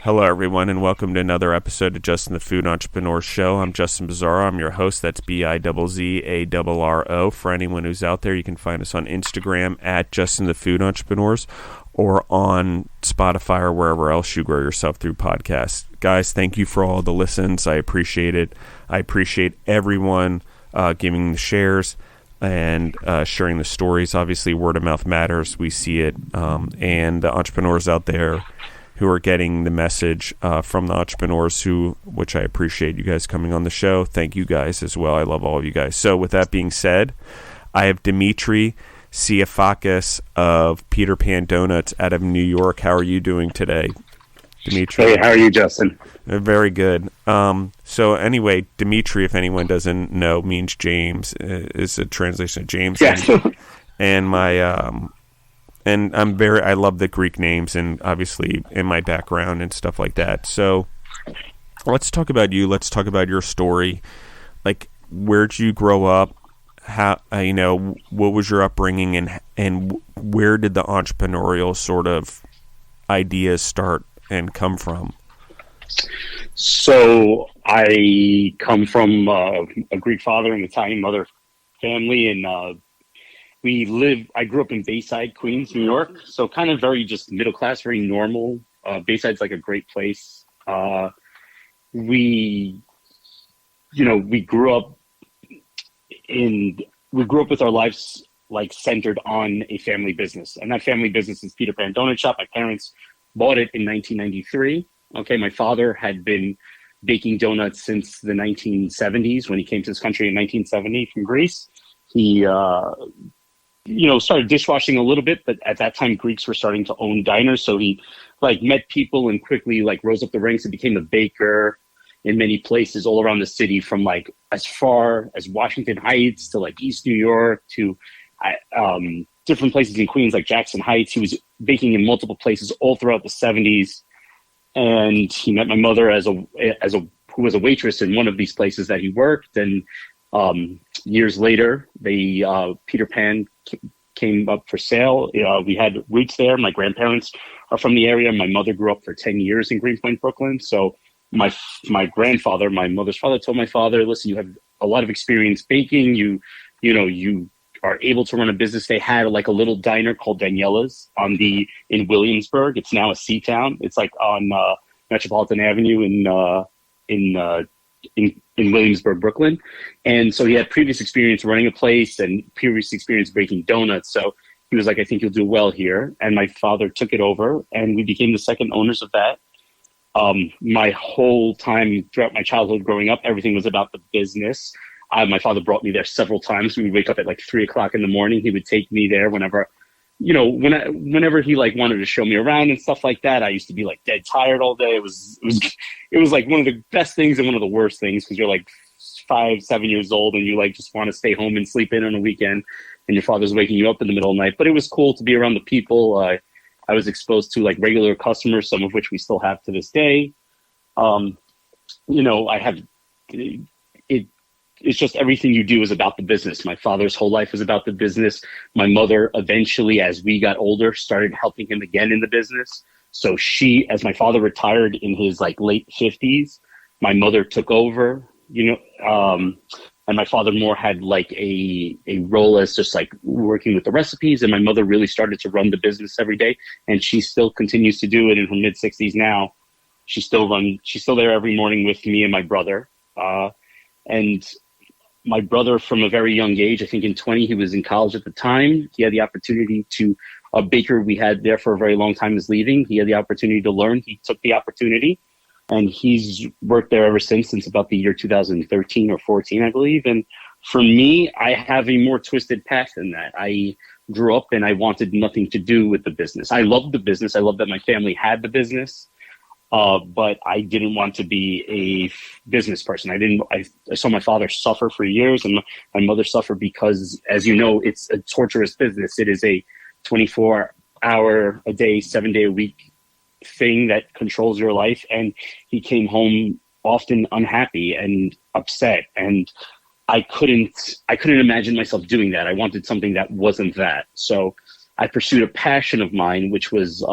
Hello, everyone, and welcome to another episode of Justin the Food Entrepreneur Show. I'm Justin Bizzarro. I'm your host. That's Bizzarro. For anyone who's out there, you can find us on Instagram at Justin the Food Entrepreneurs or on Spotify or wherever else you grow yourself through podcasts. Guys, thank you for all the listens. I appreciate it. I appreciate everyone giving the shares and sharing the stories. Obviously, word of mouth matters. We see it. And the entrepreneurs out there who are getting the message from the entrepreneurs, which I appreciate you guys coming on the show. Thank you guys as well. I love all of you guys. So with that being said, I have Dmitri Siafakas of Peter Pan Donuts out of New York. How are you doing today, Dmitri? Hey, how are you, Justin? Very good. So anyway, Dmitri, if anyone doesn't know, means James. Is a translation of James. Yes. And my and I love the Greek names, and obviously in my background and stuff like that. So let's talk about you. Let's talk about your story. Like, where'd you grow up? How, what was your upbringing, and where did the entrepreneurial sort of ideas start and come from? So I come from a Greek father and Italian mother family, and I grew up in Bayside, Queens, New York. So kind of very just middle class, very normal. Bayside's like a great place. We grew up with our lives like centered on a family business, and that family business is Peter Pan Donut Shop. My parents bought it in 1993. Okay, my father had been baking donuts since the 1970s when he came to this country in 1970 from Greece. He started dishwashing a little bit, but at that time Greeks were starting to own diners. So he met people and quickly rose up the ranks and became a baker in many places all around the city, from as far as Washington Heights to East New York to different places in Queens like Jackson Heights. He was baking in multiple places all throughout the 70s. And he met my mother who was a waitress in one of these places that he worked. And years later, Peter Pan came up for sale. We had roots there. My grandparents are from the area. My mother grew up for 10 years in Greenpoint, Brooklyn. So my grandfather, my mother's father, told my father, listen, you have a lot of experience baking. You are able to run a business. They had a little diner called Daniela's in Williamsburg. It's now a C-town. It's on Metropolitan Avenue in Williamsburg, Brooklyn. And so he had previous experience running a place and previous experience baking donuts. So he was like, I think you'll do well here. And my father took it over, and we became the second owners of that. My whole time throughout my childhood growing up, everything was about the business. My father brought me there several times. We would wake up at 3:00 in the morning. He would take me there whenever he wanted to show me around and stuff like that. I used to be dead tired all day. It was one of the best things and one of the worst things, because you're 5, 7 years old and you just want to stay home and sleep in on a weekend, and your father's waking you up in the middle of the night. But it was cool to be around the people. I was exposed to regular customers, some of which we still have to this day. It's just everything you do is about the business. My father's whole life was about the business. My mother eventually, as we got older, started helping him again in the business. So as my father retired in his late 50s, my mother took over, and my father more had a role as just working with the recipes. And my mother really started to run the business every day. And she still continues to do it in her mid 60s now. She's still there every morning with me and my brother. And my brother, from a very young age, I think in 20, he was in college at the time. He had the opportunity a baker we had there for a very long time is leaving. He had the opportunity to learn. He took the opportunity, and he's worked there ever since about the year 2013 or 14, I believe. And for me, I have a more twisted path than that. I grew up and I wanted nothing to do with the business. I loved the business. I loved that my family had the business. But I didn't want to be a business person. I saw my father suffer for years, and my mother suffer because, as you know, it's a torturous business. It is a 24-hour a day, 7-day a week thing that controls your life. And he came home often unhappy and upset, and I couldn't imagine myself doing that. I wanted something that wasn't that. So I pursued a passion of mine, which was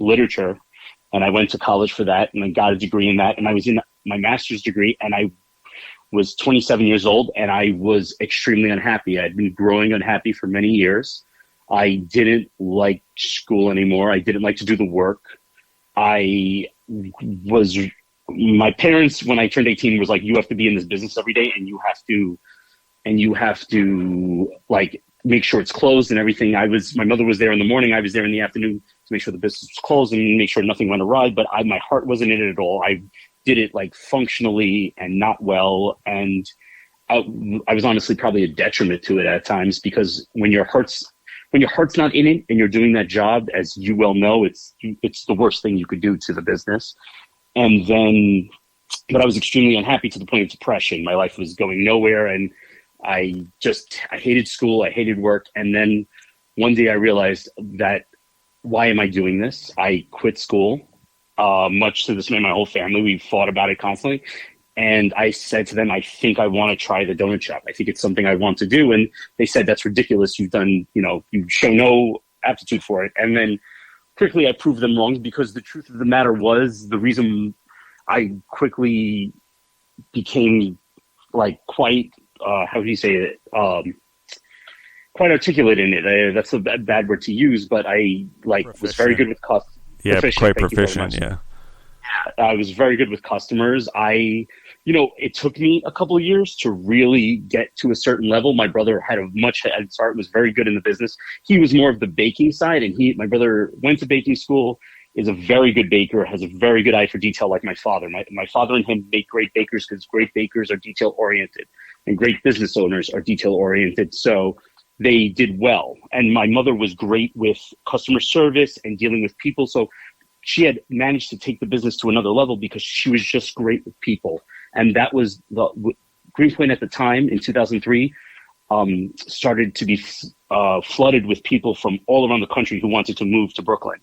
literature. And I went to college for that, and I got a degree in that. And I was in my master's degree, and I was 27 years old, and I was extremely unhappy. I had been growing unhappy for many years. I didn't like school anymore. I didn't like to do the work. My parents, when I turned 18, was like, you have to be in this business every day, and you have to like make sure it's closed and everything. My mother was there in the morning. I was there in the afternoon to make sure the business was closed and make sure nothing went awry. But my heart wasn't in it at all. I did it like functionally and not well. And I was honestly probably a detriment to it at times, because when your heart's not in it and you're doing that job, as you well know, it's the worst thing you could do to the business. And then, but I was extremely unhappy to the point of depression. My life was going nowhere, and I hated school. I hated work. And then one day I realized that, why am I doing this? I quit school, much to the dismay of my whole family. We fought about it constantly. And I said to them, I think I want to try the donut shop. I think it's something I want to do. And they said, that's ridiculous. You show no aptitude for it. And then quickly I proved them wrong, because the truth of the matter was, the reason I quickly became like quite, how do you say it? Quite articulate in it. That's a bad word to use, but I was very good with cost. Yeah, quite proficient. Yeah. I was very good with customers. It took me a couple of years to really get to a certain level. My brother had a much head start, was very good in the business. He was more of the baking side, and my brother went to baking school, is a very good baker, has a very good eye for detail like my father. My father and him make great bakers, because great bakers are detail oriented and great business owners are detail oriented. So they did well. And my mother was great with customer service and dealing with people. So she had managed to take the business to another level because she was just great with people. And that was Greenpoint at the time in 2003 started to be flooded with people from all around the country who wanted to move to Brooklyn.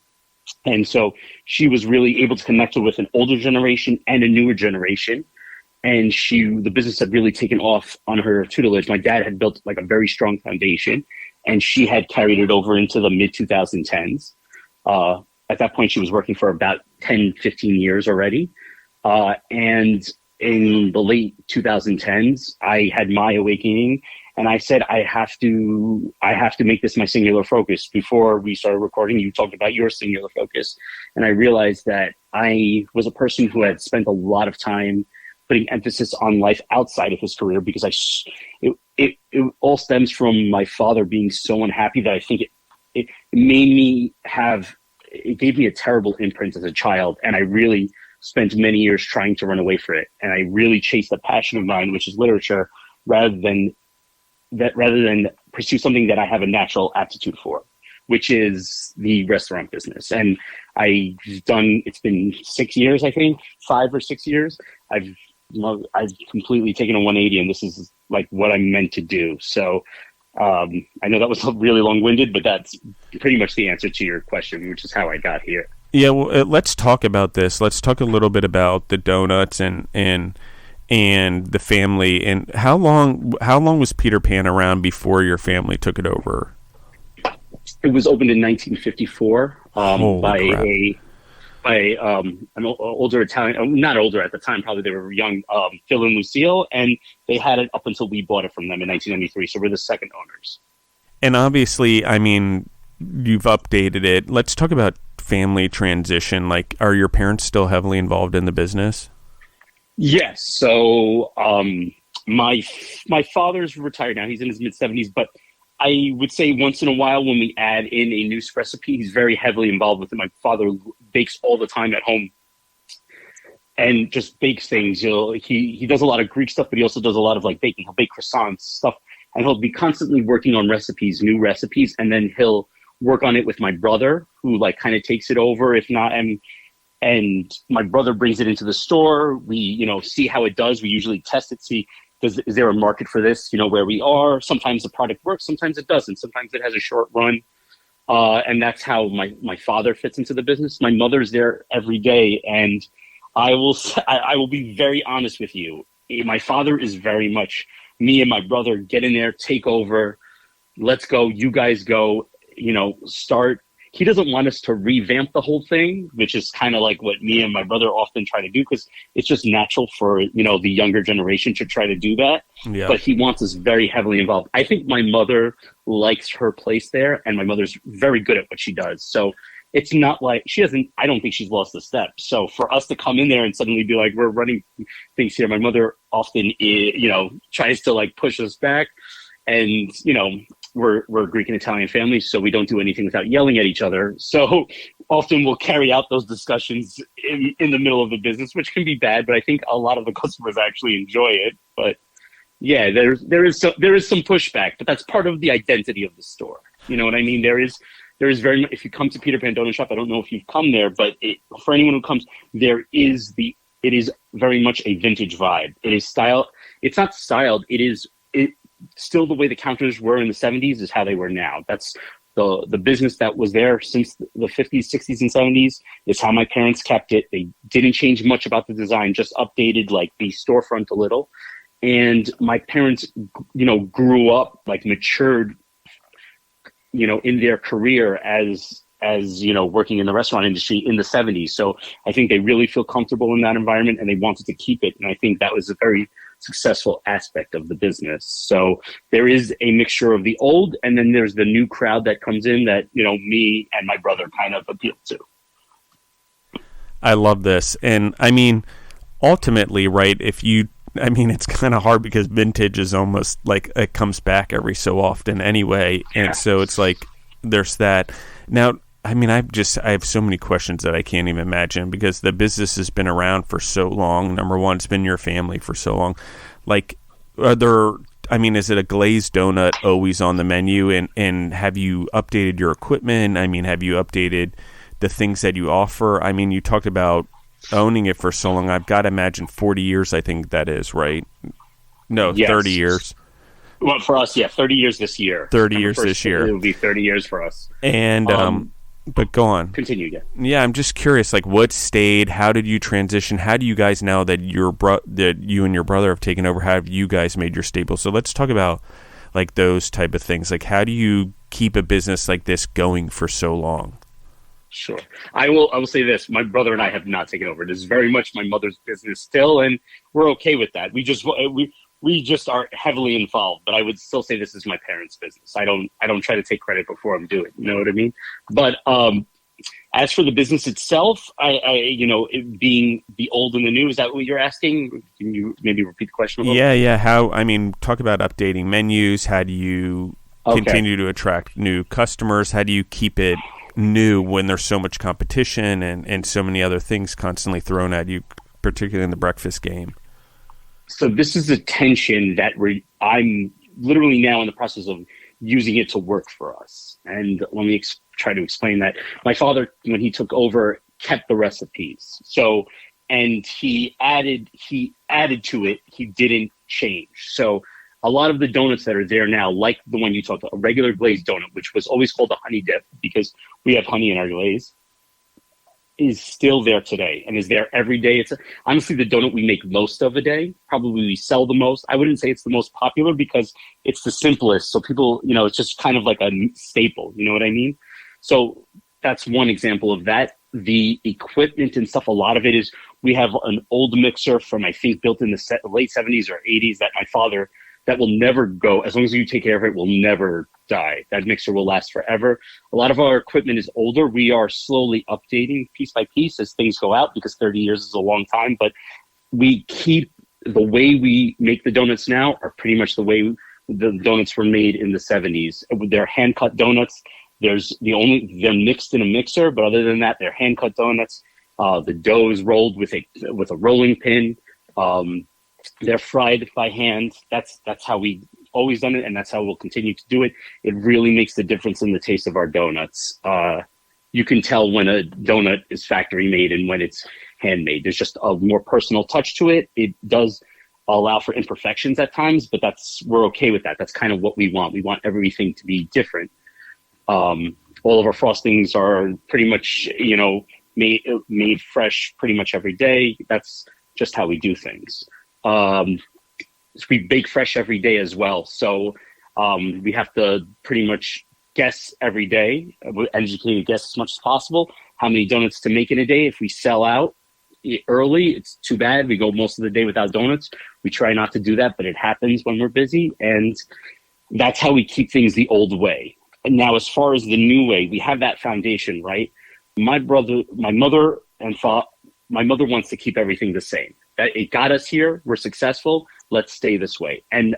And so she was really able to connect with an older generation and a newer generation. And the business had really taken off on her tutelage. My dad had built like a very strong foundation, and she had carried it over into the mid 2010s. At that point, she was working for about 10, 15 years already. And in the late 2010s, I had my awakening, and I said, I have to make this my singular focus. Before we started recording, you talked about your singular focus. And I realized that I was a person who had spent a lot of time putting emphasis on life outside of his career, because it all stems from my father being so unhappy that I think it gave me a terrible imprint as a child. And I really spent many years trying to run away from it. And I really chased a passion of mine, which is literature, rather than pursue something that I have a natural aptitude for, which is the restaurant business. And it's been 6 years, I think, 5 or 6 years. I've completely taken a 180, and this is like what I'm meant to do. So I know that was really long-winded, but that's pretty much the answer to your question, which is how I got here. Yeah, well, let's talk about this. Let's talk a little bit about the donuts and the family. And how long was Peter Pan around before your family took it over? It was opened in 1954 by an older Italian, not older at the time, probably they were young, Phil and Lucille, and they had it up until we bought it from them in 1993. So we're the second owners. And obviously, I mean, you've updated it. Let's talk about family transition. Like, are your parents still heavily involved in the business? Yes. So my father's retired now. He's in his mid-70s, but I would say once in a while when we add in a new recipe, he's very heavily involved with it. My father bakes all the time at home and just bakes things. He does a lot of Greek stuff, but he also does a lot of like baking. He'll bake croissants, stuff, and he'll be constantly working on recipes, new recipes, and then he'll work on it with my brother, who like kind of takes it over, if not, and my brother brings it into the store. We, see how it does. We usually test it, see, is there a market for this, where we are. Sometimes the product works, sometimes it doesn't. Sometimes it has a short run. And that's how my father fits into the business. My mother's there every day. And I will be very honest with you. My father is very much me and my brother get in there, take over. Let's go. You guys go, start. he doesn't want us to revamp the whole thing, which is kind of like what me and my brother often try to do, because it's just natural for, the younger generation to try to do that. Yeah. But he wants us very heavily involved. I think my mother likes her place there, and my mother's very good at what she does. So it's not like I don't think she's lost a step. So for us to come in there and suddenly be like, we're running things here, my mother often, tries to like push us back. And, we're a Greek and Italian family, so we don't do anything without yelling at each other. So often we'll carry out those discussions in the middle of the business, which can be bad, but I think a lot of the customers actually enjoy it. But yeah, there is some pushback, but that's part of the identity of the store. You know what I mean? There is very much, if you come to Peter Pan Donut Shop, I don't know if you've come there, but for anyone who comes, it is very much a vintage vibe. It is style. It's not styled. It still the way the counters were in the 70s is how they were now. That's the business that was there since the 50s, 60s, and 70s is how my parents kept it. They didn't change much about the design, just updated like the storefront a little. And my parents, grew up, like matured, in their career as working in the restaurant industry in the 70s. So I think they really feel comfortable in that environment, and they wanted to keep it. And I think that was a very successful aspect of the business. So there is a mixture of the old, and then there's the new crowd that comes in that, me and my brother kind of appeal to. I love this. And I mean, ultimately, right, it's kind of hard because vintage is almost like it comes back every so often anyway. Yeah. And so it's like there's that. Now, I have so many questions that I can't even imagine, because the business has been around for so long. Number one, it's been your family for so long. Like, is it a glazed donut always on the menu? And have you updated your equipment? Have you updated the things that you offer? You talked about owning it for so long. I've got to imagine 40 years, I think that is, right? No, yes. 30 years. Well, for us, 30 years this year. 30 years this year. It will be 30 years for us. And, but go on. Continue again. Yeah, I'm just curious, like, what stayed? How did you transition? How do you guys, now that that you and your brother have taken over, how have you guys made your staple? So let's talk about, like, those type of things. Like, how do you keep a business like this going for so long? Sure. I will say this. My brother and I have not taken over. It is very much my mother's business still, and we're okay with that. We just are heavily involved, but I would still say this is my parents' business. I don't try to take credit before I'm doing it. You know what I mean? But as for the business itself, it being the old and the new, is that what you're asking? Can you maybe repeat the question a little? Yeah. How? Talk about updating menus. How do you continue to attract new customers? How do you keep it new when there's so much competition and so many other things constantly thrown at you, particularly in the breakfast game? So this is a tension that I'm literally now in the process of using it to work for us. And let me try to explain that. My father, when he took over, kept the recipes. So, and he added to it. He didn't change. So a lot of the donuts that are there now, like the one you talked about, a regular glazed donut, which was always called a honey dip because we have honey in our glaze, is still there today and is there every day. It's honestly the donut we make most of a day. Probably we sell the most. I wouldn't say it's the most popular because it's the simplest. So people, it's just kind of like a staple. You know what I mean? So that's one example of that. The equipment and stuff, a lot of it is, we have an old mixer from, I think, built in the late 70s or 80s that my father, that will never go. As long as you take care of it, will never die. That mixer will last forever. A lot of our equipment is older. We are slowly updating piece by piece as things go out, because 30 years is a long time. But we keep the way we make the donuts now are pretty much the way the donuts were made in the 70s. They're hand cut donuts. They're mixed in a mixer, but other than that, they're hand cut donuts. The dough is rolled with a rolling pin. They're fried by hand. That's how we always done it, and that's how we'll continue to do it. It really makes the difference in the taste of our donuts. You can tell when a donut is factory made and when it's handmade. There's just a more personal touch to it. It does allow for imperfections at times, but we're okay with that. That's kind of what we want. We want everything to be different. All of our frostings are pretty much, made fresh pretty much every day. That's just how we do things. We bake fresh every day as well. So we have to pretty much guests every day, educated guests as much as possible, how many donuts to make in a day. If we sell out early, it's too bad. We go most of the day without donuts. We try not to do that, but it happens when we're busy. And that's how we keep things the old way. And now, as far as the new way, we have that foundation, right? My mother wants to keep everything the same. That it got us here. We're successful. Let's stay this way. And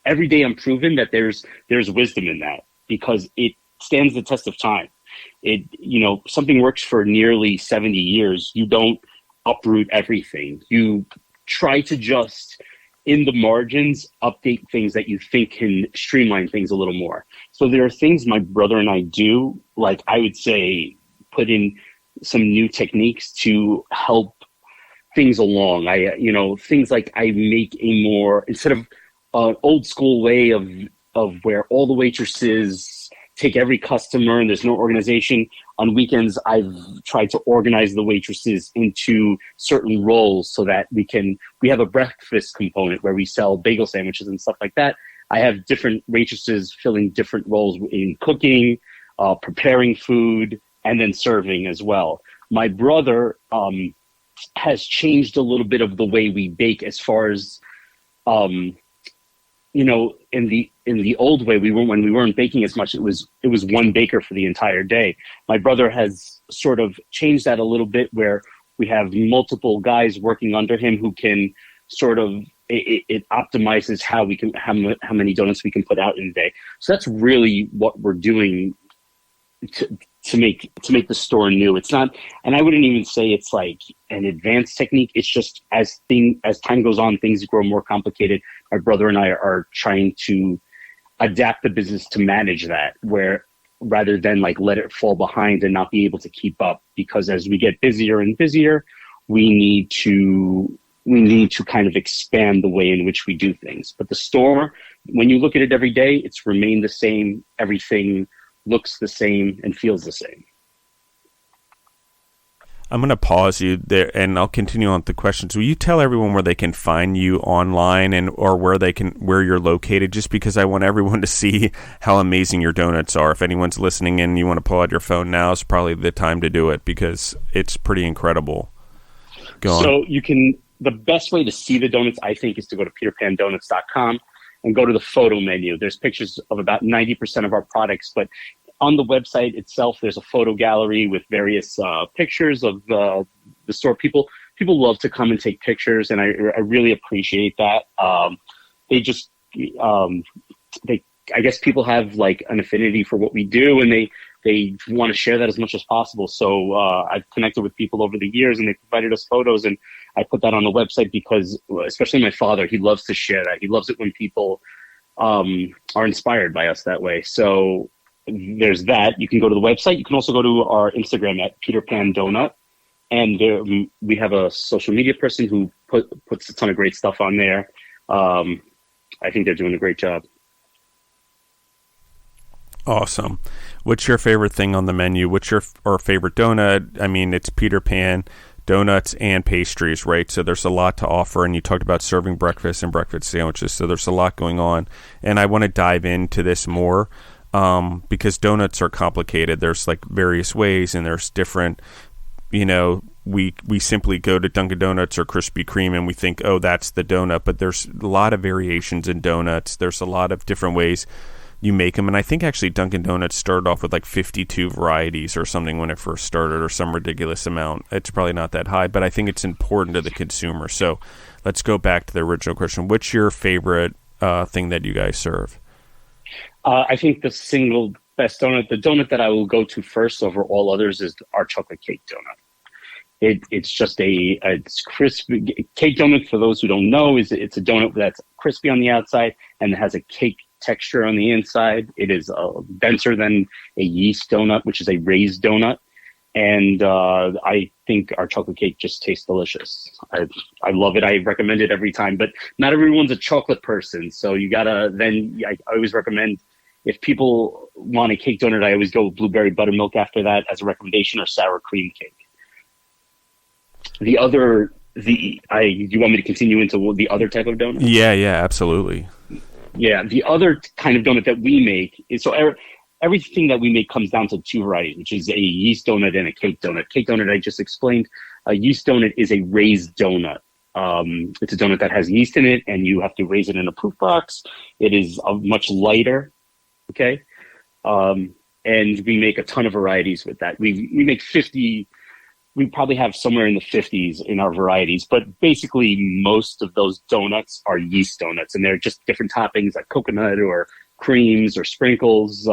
every day I'm proven that there's wisdom in that, because it stands the test of time. Something works for nearly 70 years. You don't uproot everything. You try to just, in the margins, update things that you think can streamline things a little more. So there are things my brother and I do, like I would say, put in some new techniques to help things along. Things like I make a more, instead of an old school way of where all the waitresses take every customer and there's no organization. On weekends, I've tried to organize the waitresses into certain roles so that we have a breakfast component where we sell bagel sandwiches and stuff like that. I have different waitresses filling different roles in cooking, preparing food, and then serving as well. My brother has changed a little bit of the way we bake, as far as in the old way, when we weren't baking as much, it was one baker for the entire day. My brother has sort of changed that a little bit, where we have multiple guys working under him who can sort of, it optimizes how many donuts we can put out in a day. So that's really what we're doing to make the store new. It's not, and I wouldn't even say it's like an advanced technique. It's just as time goes on, things grow more complicated. My brother and I are trying to adapt the business to manage that, where rather than like let it fall behind and not be able to keep up, because as we get busier and busier, we need to kind of expand the way in which we do things. But the store, when you look at it every day, it's remained the same. Everything looks the same and feels the same. I'm going to pause you there, and I'll continue on with the questions. Will you tell everyone where they can find you online, or where you're located? Just because I want everyone to see how amazing your donuts are. If anyone's listening in and you want to pull out your phone now, is probably the time to do it, because it's pretty incredible. Go on. So the best way to see the donuts, I think, is to go to peterpandonuts.com and go to the photo menu. There's pictures of about 90% of our products, but on the website itself, there's a photo gallery with various pictures of the store. People love to come and take pictures, and I really appreciate that. I guess people have like an affinity for what we do, and they want to share that as much as possible. So I've connected with people over the years, and they provided us photos, and I put that on the website because, especially my father, he loves to share that. He loves it when people are inspired by us that way. So there's that. You can go to the website. You can also go to our Instagram at Peter Pan Donut, and we have a social media person who puts a ton of great stuff on there. I think they're doing a great job. Awesome. What's your favorite thing on the menu? What's your favorite donut? I mean, it's Peter Pan donuts and pastries, right? So there's a lot to offer, and you talked about serving breakfast and breakfast sandwiches. So there's a lot going on, and I want to dive into this more. Because donuts are complicated. There's like various ways, and there's different, we simply go to Dunkin' Donuts or Krispy Kreme and we think, oh, that's the donut, but there's a lot of variations in donuts. There's a lot of different ways you make them, and I think actually Dunkin' Donuts started off with like 52 varieties or something when it first started, or some ridiculous amount. It's probably not that high, but I think it's important to the consumer. So let's go back to the original question. What's your favorite thing that you guys serve? I think the single best donut, the donut that I will go to first over all others, is our chocolate cake donut. It's just it's crispy. Cake donut, for those who don't know, it's a donut that's crispy on the outside and it has a cake texture on the inside. It is denser than a yeast donut, which is a raised donut. And I think our chocolate cake just tastes delicious. I love it. I recommend it every time, but not everyone's a chocolate person. So I always recommend, if people want a cake donut, I always go with blueberry buttermilk after that as a recommendation, or sour cream cake. Do you want me to continue into the other type of donut? Yeah, absolutely. Yeah, the other kind of donut that we make is, so everything that we make comes down to two varieties, which is a yeast donut and a cake donut. Cake donut, I just explained. A yeast donut is a raised donut. It's a donut that has yeast in it, and you have to raise it in a proof box. It is much lighter, okay? And we make a ton of varieties with that. We make 50. We probably have somewhere in the 50s in our varieties, but basically most of those donuts are yeast donuts, and they're just different toppings like coconut or creams or sprinkles,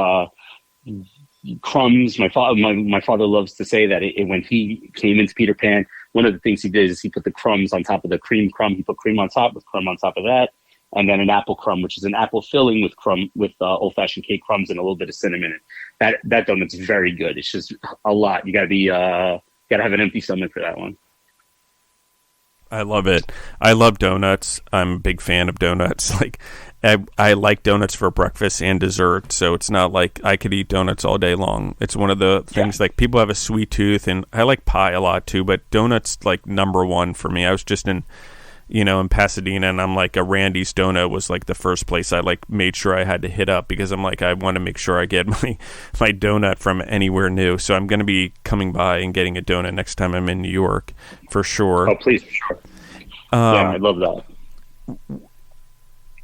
crumbs. My father loves to say that when he came into Peter Pan, one of the things he did is he put the crumbs on top of the cream crumb. He put cream on top with crumb on top of that, and then an apple crumb, which is an apple filling with old-fashioned cake crumbs and a little bit of cinnamon in it. That donut's very good. It's just a lot. You gotta have an empty stomach for that one. I love it. I love donuts. I'm a big fan of donuts. Like, I like donuts for breakfast and dessert, so it's not like I could eat donuts all day long. It's one of the things, like, people have a sweet tooth, and I like pie a lot too, but donuts, like, number one for me. I was just in Pasadena, and I'm like, a Randy's Donut was like the first place I like made sure I had to hit up, because I'm like, I want to make sure I get my donut from anywhere new. So I'm going to be coming by and getting a donut next time I'm in New York for sure. Oh, please, for sure. Yeah, I love that.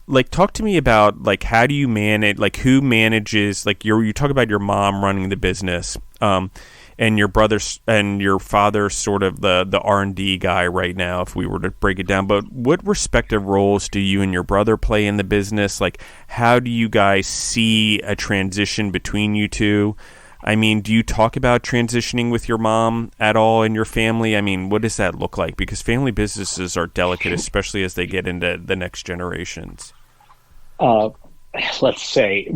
Like, talk to me about, like, how do you manage, like, who manages, like, you talk about your mom running the business, and your brother and your father's sort of the R&D guy right now, if we were to break it down. But what respective roles do you and your brother play in the business? Like, how do you guys see a transition between you two? I mean, do you talk about transitioning with your mom at all in your family? I mean, what does that look like? Because family businesses are delicate, especially as they get into the next generations. Let's say,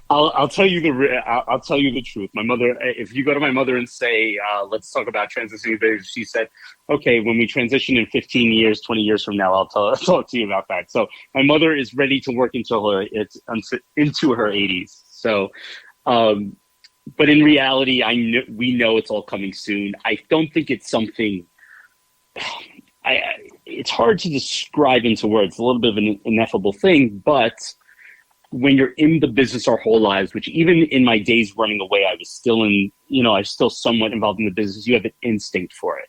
I'll tell you the truth. My mother, if you go to my mother and say, let's talk about transitioning, she said, okay, when we transition in 15 years, 20 years from now, I'll talk to you about that. So my mother is ready to work into her 80s. So, but in reality, we know it's all coming soon. I don't think it's something, it's hard to describe into words. It's a little bit of an ineffable thing, but when you're in the business our whole lives, which even in my days running away, I was still I was still somewhat involved in the business. You have an instinct for it.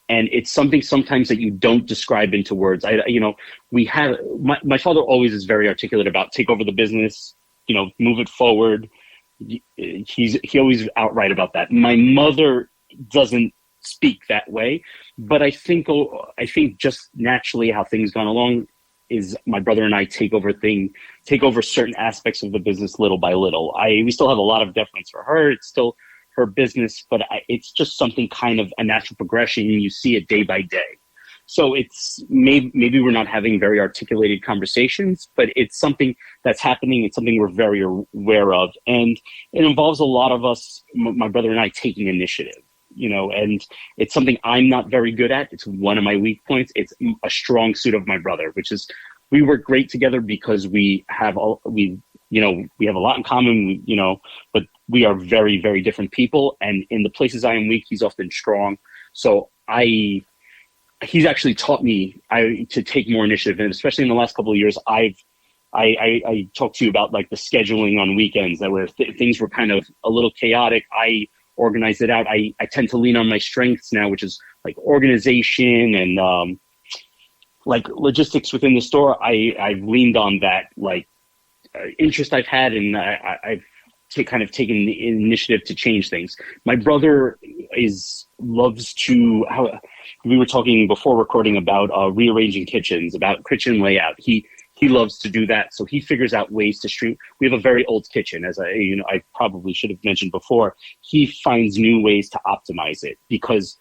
And it's something sometimes that you don't describe into words. My father always is very articulate about take over the business, move it forward. He always outright about that. My mother doesn't speak that way, but I think just naturally how things gone along is my brother and I take over certain aspects of the business little by little. We still have a lot of deference for her. It's still her business, but it's just something kind of a natural progression. You see it day by day. So it's maybe we're not having very articulated conversations, but it's something that's happening. It's something we're very aware of. And it involves a lot of us, my brother and I, taking initiative. And it's something I'm not very good at. It's one of my weak points. It's a strong suit of my brother, which is we work great together because we have a lot in common, but we are very, very different people. And in the places I am weak, he's often strong. So he's actually taught me to take more initiative. And especially in the last couple of years, I talked to you about like the scheduling on weekends that where things were kind of a little chaotic. I organize it out. I tend to lean on my strengths now, which is like organization and like logistics within the store. I've leaned on that interest I've had, and I've kind of taken the initiative to change things. My brother loves to. We were talking before recording about rearranging kitchens, about kitchen layout. He loves to do that, so he figures out ways to stream. We have a very old kitchen, as I probably should have mentioned before. He finds new ways to optimize it because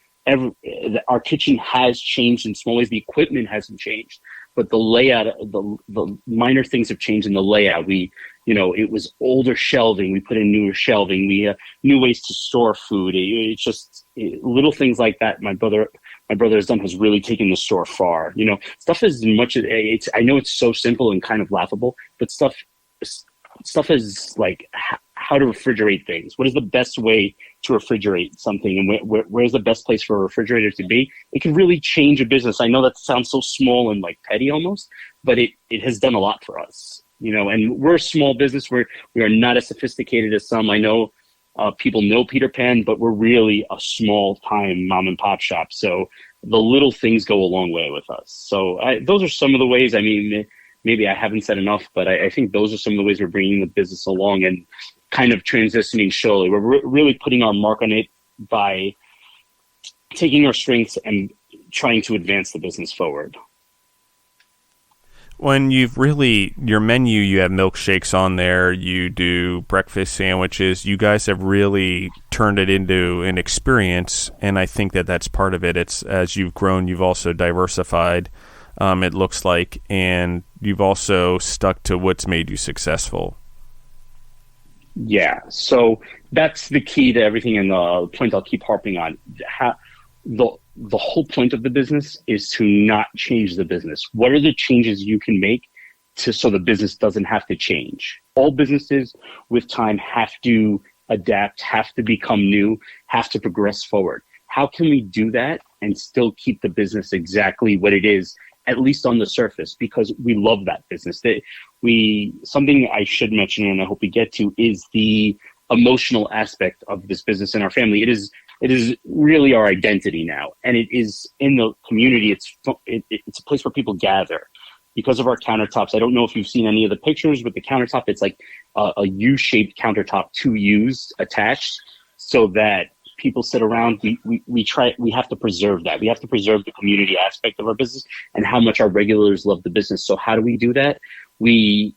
our kitchen has changed in small ways. The equipment hasn't changed, but the layout, the minor things have changed in the layout. It was older shelving. We put in newer shelving. We new ways to store food. It's just little things like that. My brother has done has really taken the store far. Stuff as much as it's. I know it's so simple and kind of laughable, but stuff is like how to refrigerate things. What is the best way to refrigerate something, and where's the best place for a refrigerator to be? It can really change a business. I know that sounds so small and like petty almost, but it has done a lot for us. and we're a small business. We are not as sophisticated as some. I know people know Peter Pan, but we're really a small time mom and pop shop. So the little things go a long way with us. So those are some of the ways. I mean, maybe I haven't said enough, but I think those are some of the ways we're bringing the business along and kind of transitioning slowly. We're really putting our mark on it by taking our strengths and trying to advance the business forward. When your menu, you have milkshakes on there, you do breakfast sandwiches, you guys have really turned it into an experience, and I think that's part of it. It's, as you've grown, you've also diversified, it looks like, and you've also stuck to what's made you successful. Yeah, so that's the key to everything, and the point I'll keep harping on. The whole point of the business is to not change the business. What are the changes you can make so the business doesn't have to change? All businesses with time have to adapt, have to become new, have to progress forward. How can we do that and still keep the business exactly what it is, at least on the surface? Because we love that business. Something I should mention, and I hope we get to, is the emotional aspect of this business in our family. It is really our identity now, and it is in the community. It's a place where people gather because of our countertops. I don't know if you've seen any of the pictures with the countertop. It's like a U-shaped countertop, 2 U's attached, so that people sit around. We have to preserve that. We have to preserve the community aspect of our business and how much our regulars love the business. So how do we do that? We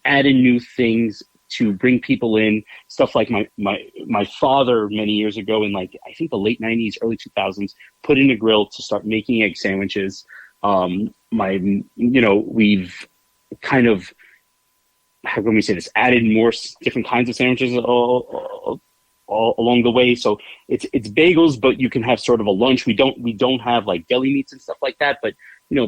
add in new things to bring people in, stuff like my father many years ago in, like, I think the late 90s, early 2000s, put in a grill to start making egg sandwiches. We've kind of, how can we say this, added more different kinds of sandwiches all along the way. So it's bagels, but you can have sort of a lunch. We don't have like deli meats and stuff like that, but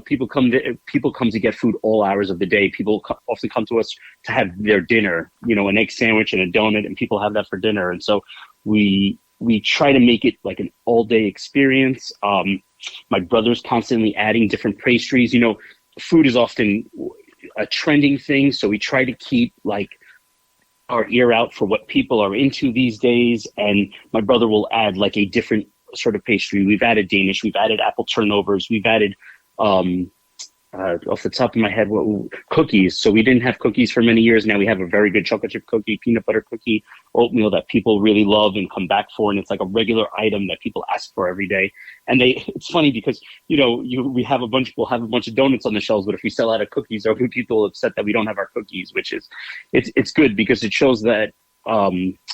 people come to get food all hours of the day. People often come to us to have their dinner, an egg sandwich and a donut, and people have that for dinner. And so we try to make it like an all day experience. My brother's constantly adding different pastries. Food is often a trending thing, so we try to keep like our ear out for what people are into these days. And my brother will add like a different sort of pastry. We've added Danish, we've added apple turnovers, we've added off the top of my head, cookies. So we didn't have cookies for many years. Now we have a very good chocolate chip cookie, peanut butter cookie, oatmeal that people really love and come back for. And it's like a regular item that people ask for every day. And it's funny because, we'll have a bunch of donuts on the shelves, but if we sell out of cookies, there will be people upset that we don't have our cookies, which is, it's good because it shows that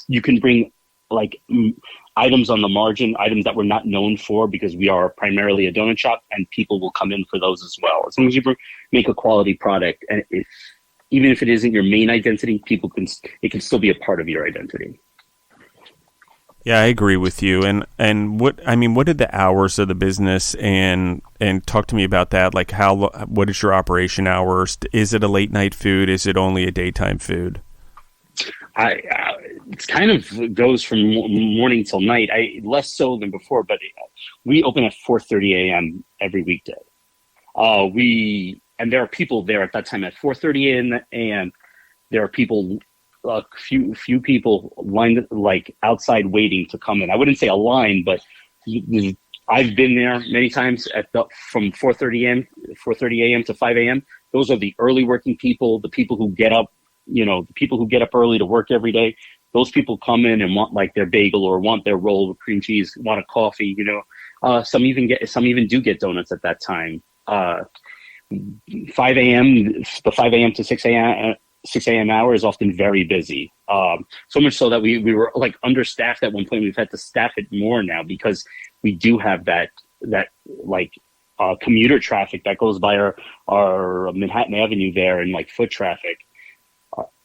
you can bring like items on the margin, items that we're not known for, because we are primarily a donut shop, and people will come in for those as well. As long as you make a quality product, and even if it isn't your main identity, it can still be a part of your identity. Yeah, I agree with you. And what are the hours of the business, and talk to me about that? Like what is your operation hours? Is it a late night food? Is it only a daytime food? It kind of goes from morning till night. Less so than before, but we open at 4:30 a.m. every weekday. And there are people there at that time at 4:30 a.m. There are people, a few people lined like outside waiting to come in. I wouldn't say a line, but I've been there many times from 4:30 a.m. to 5 a.m. Those are the early working people, the people who get up. The people who get up early to work every day. Those people come in and want like their bagel or want their roll with cream cheese, want a coffee. Some even do get donuts at that time. 5 a.m. The 5 a.m. to 6 a.m. hour is often very busy. So much so that we were like understaffed at one point. We've had to staff it more now because we do have that like commuter traffic that goes by our Manhattan Avenue there, and like foot traffic.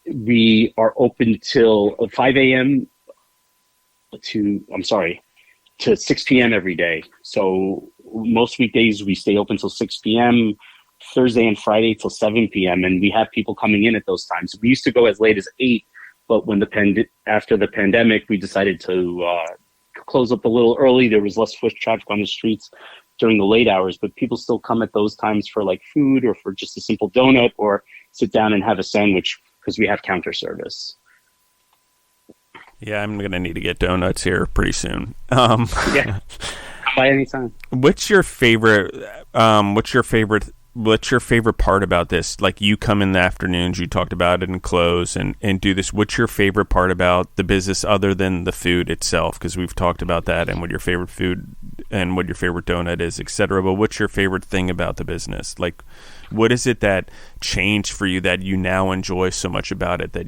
We are open till 5 a.m. to 6 p.m. every day. So most weekdays we stay open till 6 p.m., Thursday and Friday till 7 p.m. And we have people coming in at those times. We used to go as late as 8, but when after the pandemic, we decided to close up a little early. There was less foot traffic on the streets during the late hours, but people still come at those times for like food or for just a simple donut, or sit down and have a sandwich because we have counter service. Yeah, I'm going to need to get donuts here pretty soon. Yeah, by any time. What's your favorite part about this? Like, you come in the afternoons, you talked about it, and close and do this. What's your favorite part about the business other than the food itself? Because we've talked about that and what your favorite food and what your favorite donut is, etc. But what's your favorite thing about the business? Like, what is it that changed for you that you now enjoy so much about it that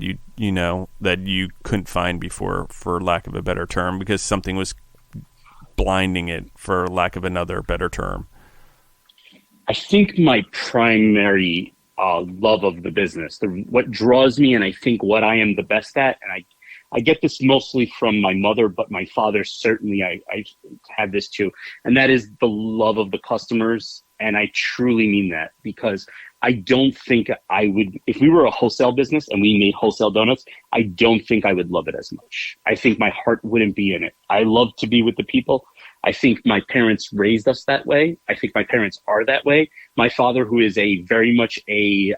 that you couldn't find before, for lack of a better term, because something was blinding it, for lack of another better term? I think my primary love of the business, what draws me, and I think what I am the best at, and I get this mostly from my mother, but my father certainly, I had this too, and that is the love of the customers. And I truly mean that, because I don't think I would, if we were a wholesale business and we made wholesale donuts, I don't think I would love it as much. I think my heart wouldn't be in it. I love to be with the people. I think my parents raised us that way. I think my parents are that way. My father, who is a very much a,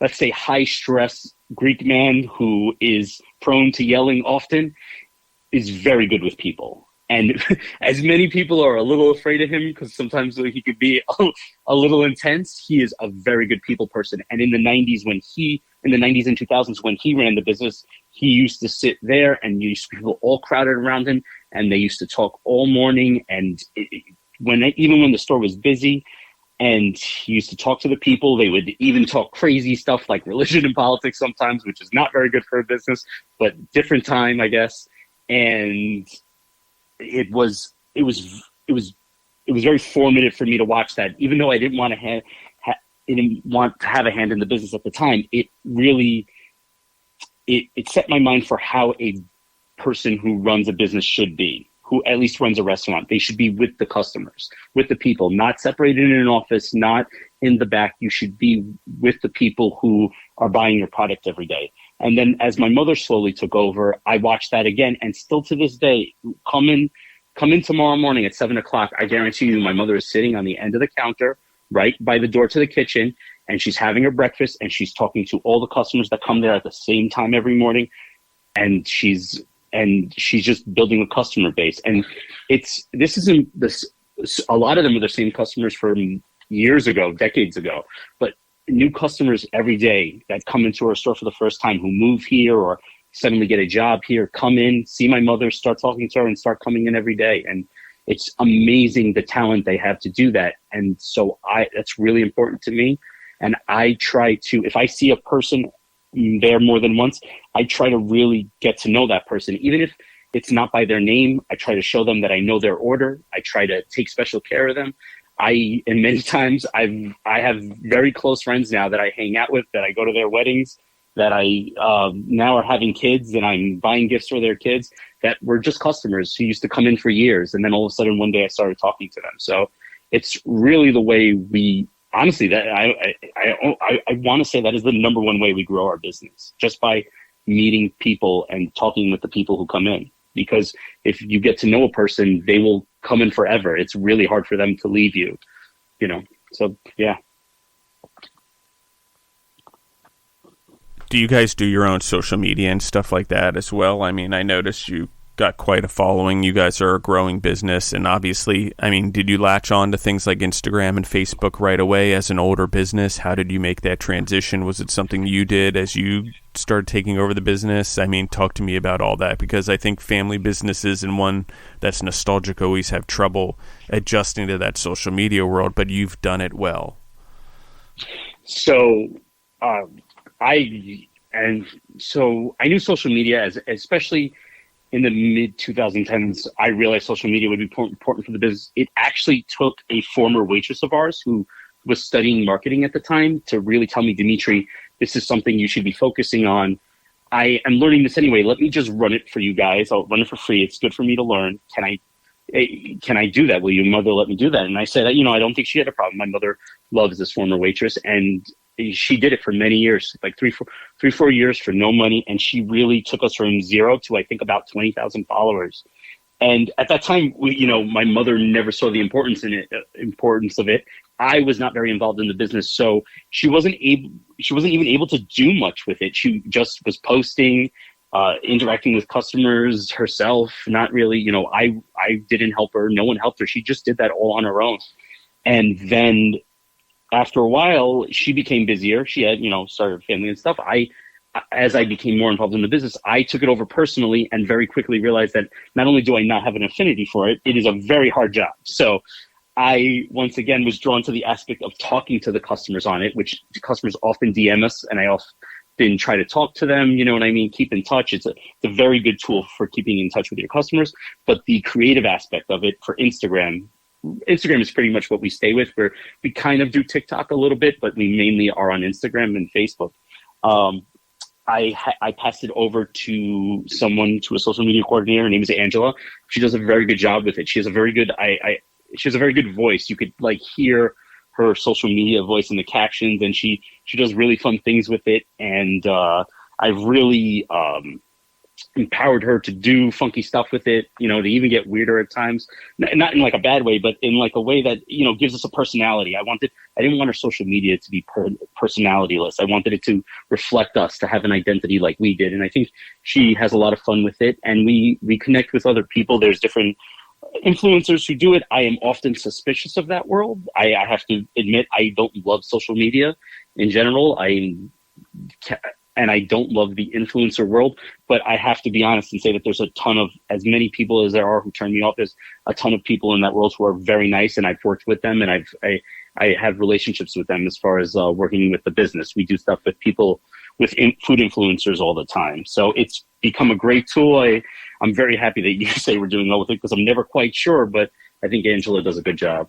let's say, high stress Greek man who is prone to yelling often, is very good with people. And as many people are a little afraid of him because sometimes he could be a little intense, he is a very good people person. And in the 90s and 2000s, when he ran the business, he used to sit there and people all crowded around him, and they used to talk all morning. And even when the store was busy, and he used to talk to the people, they would even talk crazy stuff like religion and politics sometimes, which is not very good for a business, but different time, I guess. And it was very formative for me to watch that, even though I didn't want to have a hand in the business at the time. It really it set my mind for how a person who runs a business should be, who at least runs a restaurant. They should be with the customers, with the people, not separated in an office, not in the back. You should be with the people who are buying your product every day. And then as my mother slowly took over, I watched that again. And still to this day, come in tomorrow morning at 7:00. I guarantee you my mother is sitting on the end of the counter, right by the door to the kitchen, and she's having her breakfast, and she's talking to all the customers that come there at the same time every morning. And she's just building a customer base. And a lot of them are the same customers from years ago, decades ago, but new customers every day that come into our store for the first time, who move here or suddenly get a job here, come in, see my mother, start talking to her, and start coming in every day. And it's amazing the talent they have to do that. And so that's really important to me. And I try to, if I see a person there more than once, I try to really get to know that person. Even if it's not by their name, I try to show them that I know their order. I try to take special care of them. And many times I have very close friends now that I hang out with, that I go to their weddings, that I now are having kids and I'm buying gifts for their kids, that were just customers who used to come in for years. And then all of a sudden one day I started talking to them. So it's really the way we, honestly, that I want to say that is the number one way we grow our business, just by meeting people and talking with the people who come in. Because if you get to know a person, they will come in forever. It's really hard for them to leave you, So, yeah. Do you guys do your own social media and stuff like that as well? I mean, I noticed you got quite a following. You guys are a growing business, and obviously, I mean, did you latch on to things like Instagram and Facebook right away as an older business? How did you make that transition? Was it something you did as you started taking over the business? I mean, talk to me about all that, because I think family businesses and one that's nostalgic always have trouble adjusting to that social media world, but you've done it well. So I knew social media, as especially in the mid 2010s, I realized social media would be important for the business. It actually took a former waitress of ours who was studying marketing at the time to really tell me, Dmitri, this is something you should be focusing on. I am learning this anyway. Let me just run it for you guys. I'll run it for free. It's good for me to learn. Can I do that? Will your mother let me do that? And I said, I don't think she had a problem. My mother loves this former waitress, and she did it for many years, like 3-4 years for no money. And she really took us from zero to, I think, about 20,000 followers. And at that time, my mother never saw the importance of it. I was not very involved in the business, so she wasn't even able to do much with it. She just was posting, interacting with customers herself. Not really, I didn't help her. No one helped her. She just did that all on her own. And then after a while, she became busier. She had, started a family and stuff. As I became more involved in the business, I took it over personally and very quickly realized that not only do I not have an affinity for it, it is a very hard job. So I, once again, was drawn to the aspect of talking to the customers on it, which the customers often DM us, and I often try to talk to them, you know what I mean? Keep in touch. It's a very good tool for keeping in touch with your customers. But the creative aspect of it for Instagram is pretty much what we stay with, where we kind of do TikTok a little bit, but we mainly are on Instagram and Facebook. I passed it over to a social media coordinator. Her name is Angela. She does a very good job with it. She has a very good, she has a very good voice. You could hear her social media voice in the captions, and she does really fun things with it. And I've really empowered her to do funky stuff with it, to even get weirder at times, not in a bad way, but in a way that, gives us a personality. I didn't want our social media to be personalityless. I wanted it to reflect us, to have an identity like we did. And I think she has a lot of fun with it, and we connect with other people. There's different influencers who do it. I am often suspicious of that world. I have to admit, I don't love social media in general. And I don't love the influencer world, but I have to be honest and say that there's a ton of, as many people as there are who turn me off, there's a ton of people in that world who are very nice, and I've worked with them, and I have relationships with them as far as working with the business. We do stuff with people, with food influencers all the time. So it's become a great tool. I'm very happy that you say we're doing well with it, because I'm never quite sure, but I think Angela does a good job.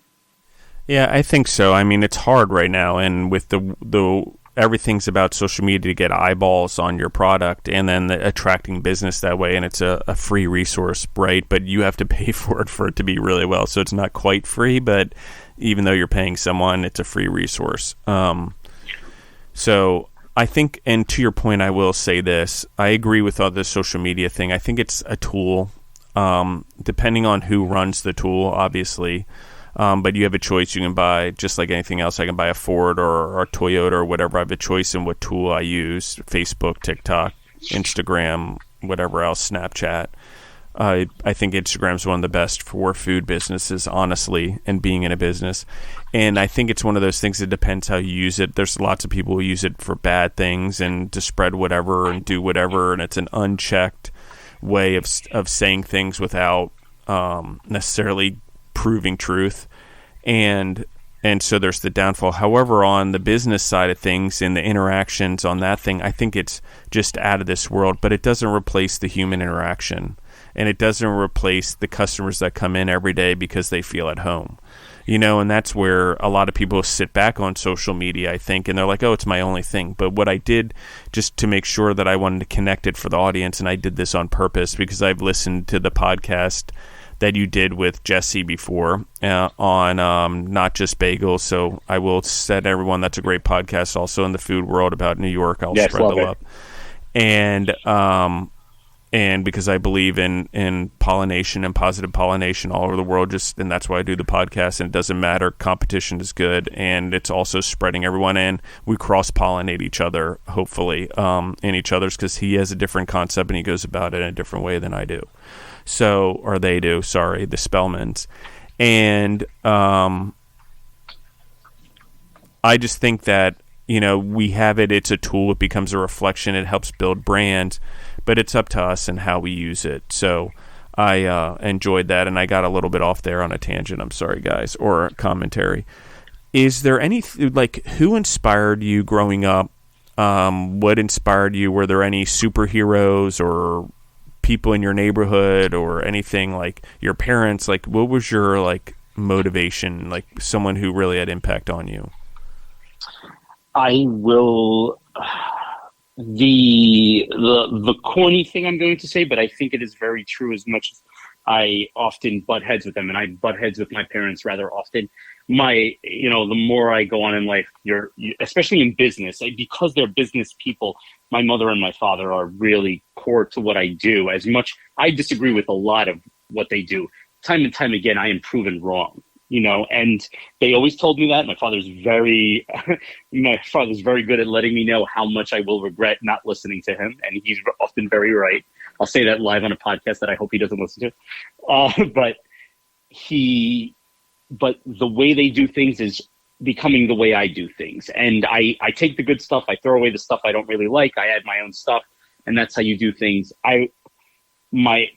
Yeah, I think so. I mean, it's hard right now, and with the everything's about social media to get eyeballs on your product, and then attracting business that way. And it's a free resource, right? But you have to pay for it to be really well. So it's not quite free, but even though you're paying someone, it's a free resource. So I think, and to your point, I will say this, I agree with all this social media thing. I think it's a tool, depending on who runs the tool, obviously. But you have a choice. You can buy, just like anything else, I can buy a Ford or a Toyota or whatever. I have a choice in what tool I use: Facebook, TikTok, Instagram, whatever else, Snapchat. I think Instagram's one of the best for food businesses, honestly, and being in a business. And I think it's one of those things that depends how you use it. There's lots of people who use it for bad things and to spread whatever and do whatever, and it's an unchecked way of saying things without necessarily proving truth, and so there's the downfall. However, on the business side of things and the interactions on that thing, I think it's just out of this world, but it doesn't replace the human interaction, and it doesn't replace the customers that come in every day because they feel at home, and that's where a lot of people sit back on social media, I think, and they're like, oh, it's my only thing. But what I did, just to make sure that I wanted to connect it for the audience, and I did this on purpose because I've listened to the podcast that you did with Jesse before on Not Just Bagels. So I will set everyone, that's a great podcast also in the food world about New York. I'll spread the love. And because I believe in pollination and positive pollination all over the world, and that's why I do the podcast, and it doesn't matter. Competition is good, and it's also spreading everyone in. We cross-pollinate each other, hopefully, in each other's, because he has a different concept and he goes about it in a different way than I do. So, or they do, sorry, the Spellmans. And I just think that, we have it, it's a tool, it becomes a reflection, it helps build brands, but it's up to us and how we use it. So I enjoyed that, and I got a little bit off there on a tangent, I'm sorry, guys, or commentary. Is there any, who inspired you growing up? What inspired you? Were there any superheroes or people in your neighborhood or anything, like your parents? What was your motivation, someone who really had impact on you? I will the corny thing I'm going to say, but I think it is very true. As much as I often butt heads with them, and I butt heads with my parents rather often, the more I go on in life, especially in business, because they're business people, my mother and my father are really core to what I do. As much I disagree with a lot of what they do. Time and time again, I am proven wrong, and they always told me that. My father's very good at letting me know how much I will regret not listening to him. And he's often very right. I'll say that live on a podcast that I hope he doesn't listen to. But the way they do things is becoming the way I do things. And I take the good stuff, I throw away the stuff I don't really like, I add my own stuff, and that's how you do things. My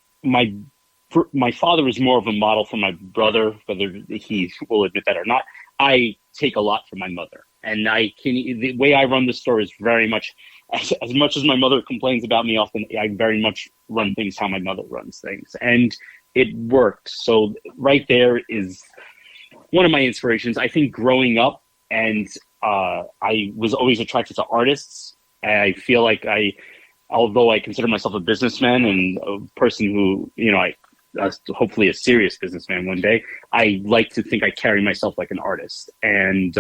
father is more of a model for my brother, whether he will admit that or not. I take a lot from my mother, and the way I run the store is very much, as much as my mother complains about me often, I very much run things how my mother runs things, and it works. So right there is one of my inspirations. I think growing up, and I was always attracted to artists. I feel like although I consider myself a businessman and a person who, hopefully a serious businessman one day, I like to think I carry myself like an artist. And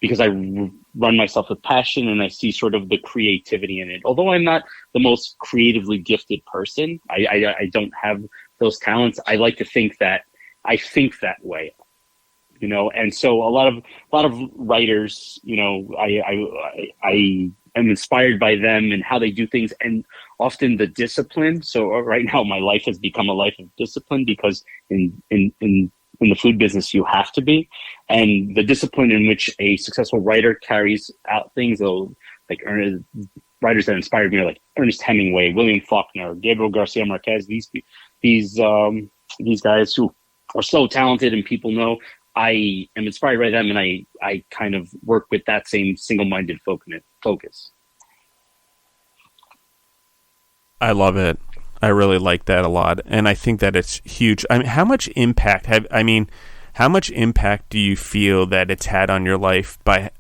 because I run myself with passion and I see sort of the creativity in it. Although I'm not the most creatively gifted person, I don't have those talents. I like to think that I think that way. And so a lot of writers, I am inspired by them and how they do things, and often the discipline. So right now my life has become a life of discipline, because in the food business you have to be, and the discipline in which a successful writer carries out things, like writers that inspired me are like Ernest Hemingway, William Faulkner, Gabriel Garcia Marquez. These guys who are so talented and people know. I am inspired by them, and I kind of work with that same single-minded focus. I love it. I really like that a lot, and I think that it's huge. I mean, how much impact do you feel that it's had on your life by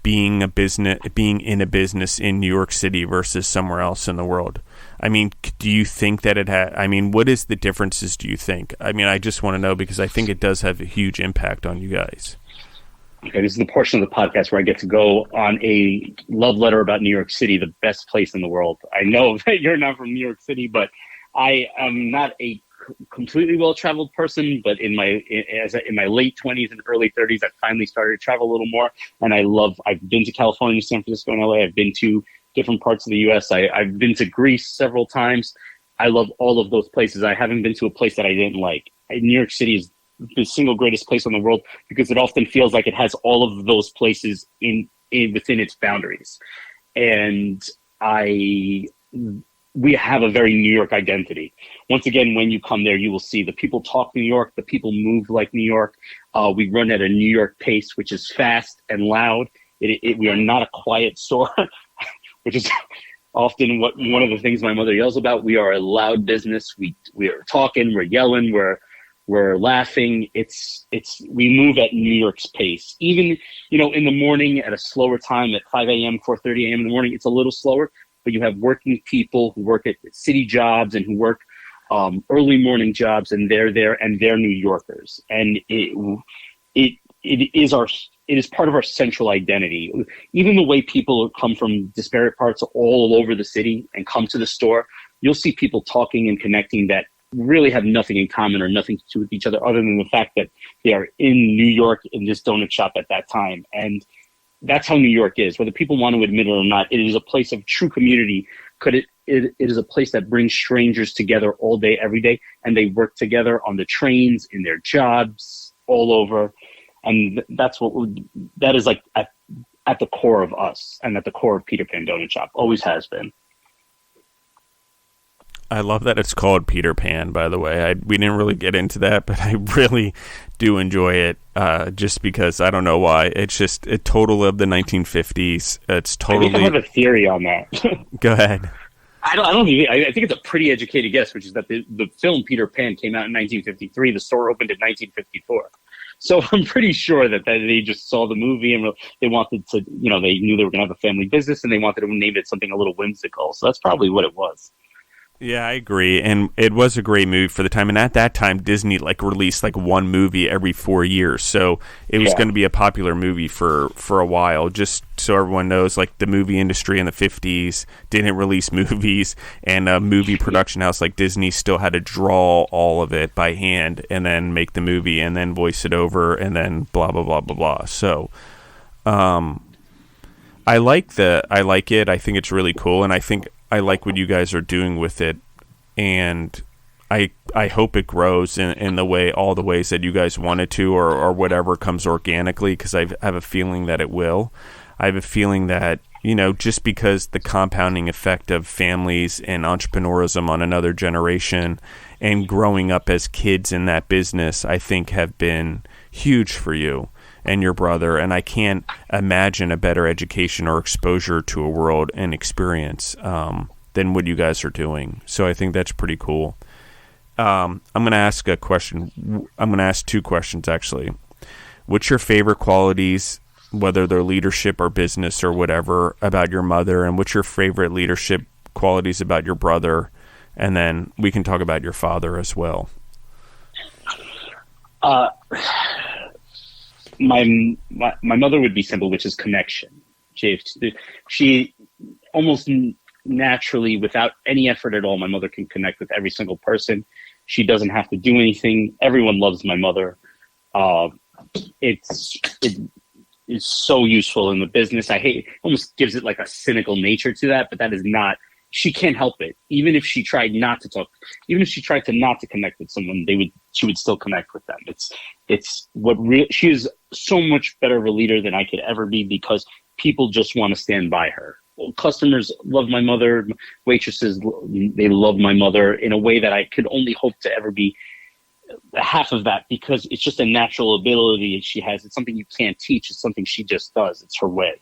being in a business in New York City versus somewhere else in the world? I mean, do you think that it had? I mean, what is the differences, do you think? I mean, I just want to know, because I think it does have a huge impact on you guys. Okay, this is the portion of the podcast where I get to go on a love letter about New York City, the best place in the world. I know that you're not from New York City, but I am not a completely well-traveled person. But in my late 20s and early 30s, I finally started to travel a little more, and I've been to California, San Francisco, and LA. I've been to different parts of the U.S. I've been to Greece several times. I love all of those places. I haven't been to a place that I didn't like. New York City is the single greatest place in the world, because it often feels like it has all of those places within its boundaries. And we have a very New York identity. Once again, when you come there, you will see the people talk New York, the people move like New York. We run at a New York pace, which is fast and loud. We are not a quiet store, which is often one of the things my mother yells about. We are a loud business. We are talking, we're yelling, we're laughing. We move at New York's pace. Even, in the morning at a slower time at 5 a.m., 4:30 a.m. in the morning, it's a little slower, but you have working people who work at city jobs and who work early morning jobs, and they're there, and they're New Yorkers. And it is part of our central identity. Even the way people come from disparate parts all over the city and come to the store, you'll see people talking and connecting that really have nothing in common or nothing to do with each other, other than the fact that they are in New York in this donut shop at that time. And that's how New York is. Whether people want to admit it or not, it is a place of true community. It is a place that brings strangers together all day, every day, and they work together on the trains, in their jobs, all over. And that is like at the core of us, and at the core of Peter Pan Donut Shop. Always has been. I love that it's called Peter Pan, by the way. We didn't really get into that, but I really do enjoy it, just because I don't know why. It's just a total of the 1950s. It's totally. I think I have a theory on that. Go ahead. I think it's a pretty educated guess, which is that the film Peter Pan came out in 1953. The store opened in 1954. So I'm pretty sure that they just saw the movie and they wanted to, they knew they were going to have a family business and they wanted to name it something a little whimsical. So that's probably what it was. Yeah, I agree. And it was a great movie for the time. And at that time, Disney like released like one movie every 4 years. So it was Yeah. going to be a popular movie for a while. Just so everyone knows, like the movie industry in the 50s didn't release movies, and a movie production house like Disney still had to draw all of it by hand and then make the movie and then voice it over and then blah, blah, blah, blah, blah. So, I like it. I think it's really cool, and I think I like what you guys are doing with it, and I hope it grows in the way all the ways that you guys want it to, or whatever comes organically, because I have a feeling that it will. I have a feeling that, just because the compounding effect of families and entrepreneurism on another generation and growing up as kids in that business, I think have been huge for you and your brother, and I can't imagine a better education or exposure to a world and experience than what you guys are doing. So I think that's pretty cool. I'm going to ask a question. I'm going to ask two questions, actually. What's your favorite qualities, whether they're leadership or business or whatever, about your mother, and what's your favorite leadership qualities about your brother? And then we can talk about your father as well. My mother would be simple, which is connection. She almost naturally, without any effort at all, my mother can connect with every single person. She doesn't have to do anything. Everyone loves my mother. It is so useful in the business. Almost gives it like a cynical nature to that, but that is not. She can't help it. Even if she tried not to talk, even if she tried to not to connect with someone, she would still connect with them. She is so much better of a leader than I could ever be, because people just want to stand by her. Well, customers love my mother, waitresses, they love my mother in a way that I could only hope to ever be half of that, because it's just a natural ability she has. It's something you can't teach. It's something she just does. It's her way.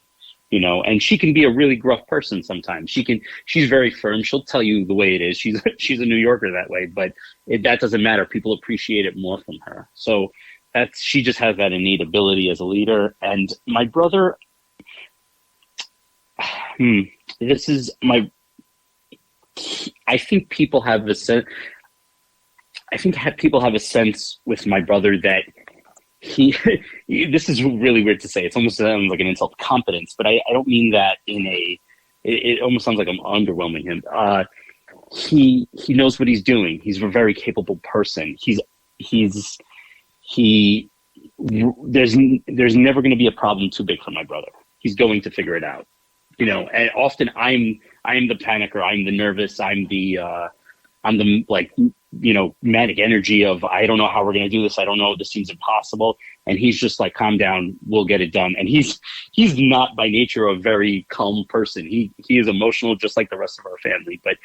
And she can be a really gruff person sometimes. She's very firm. She'll tell you the way it is. She's a New Yorker that way, but that doesn't matter. People appreciate it more from her. So she just has that innate ability as a leader. And my brother, I think people have a sense. People have a sense with my brother that this is really weird to say. It's almost sounds like an insult to competence, but I don't mean that it almost sounds like I'm underwhelming him. He knows what he's doing. He's a very capable person. There's never going to be a problem too big for my brother. He's going to figure it out. And often I'm the panicker. I'm the nervous. I'm the manic energy of, I don't know how we're going to do this. I don't know. This seems impossible. And he's just like, calm down. We'll get it done. And he's not by nature a very calm person. He is emotional, just like the rest of our family. But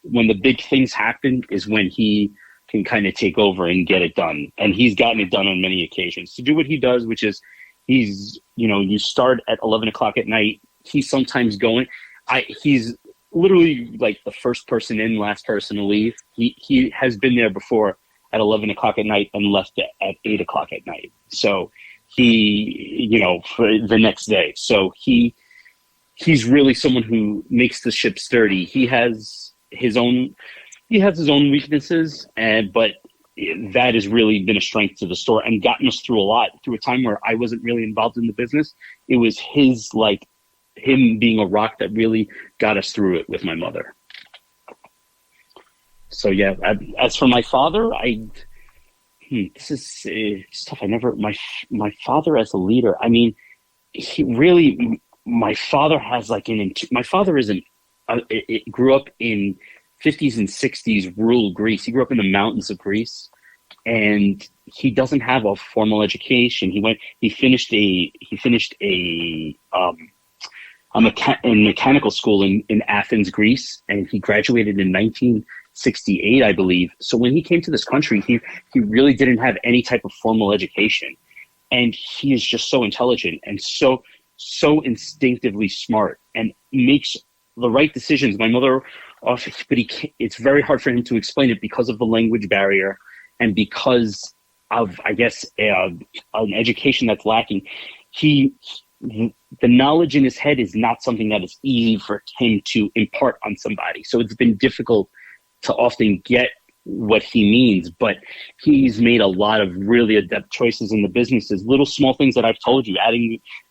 when the big things happen is when he can kind of take over and get it done. And he's gotten it done on many occasions to do what he does, which is you start at 11 o'clock at night. He's sometimes going, he's literally like the first person in, last person to leave. He has been there before at 11 o'clock at night and left at 8 o'clock at night. So for the next day. So he's really someone who makes the ship sturdy. He has his own weaknesses, but that has really been a strength to the store and gotten us through a lot. Through a time where I wasn't really involved in the business, it was him being a rock that really got us through it with my mother. So yeah, as for my father, this is tough. My father as a leader, I mean, my father has my father grew up in 50s and 60s rural Greece. He grew up in the mountains of Greece, and he doesn't have a formal education. He finished a mechanical school in Athens, Greece, and he graduated in 1968, I believe. So when he came to this country, he really didn't have any type of formal education, and he is just so intelligent and so instinctively smart and makes the right decisions. My mother, but it's very hard for him to explain it because of the language barrier and because of, I guess, an education that's lacking. the knowledge in his head is not something that is easy for him to impart on somebody. So it's been difficult to often get what he means, but he's made a lot of really adept choices in the businesses. Little small things that I've told you,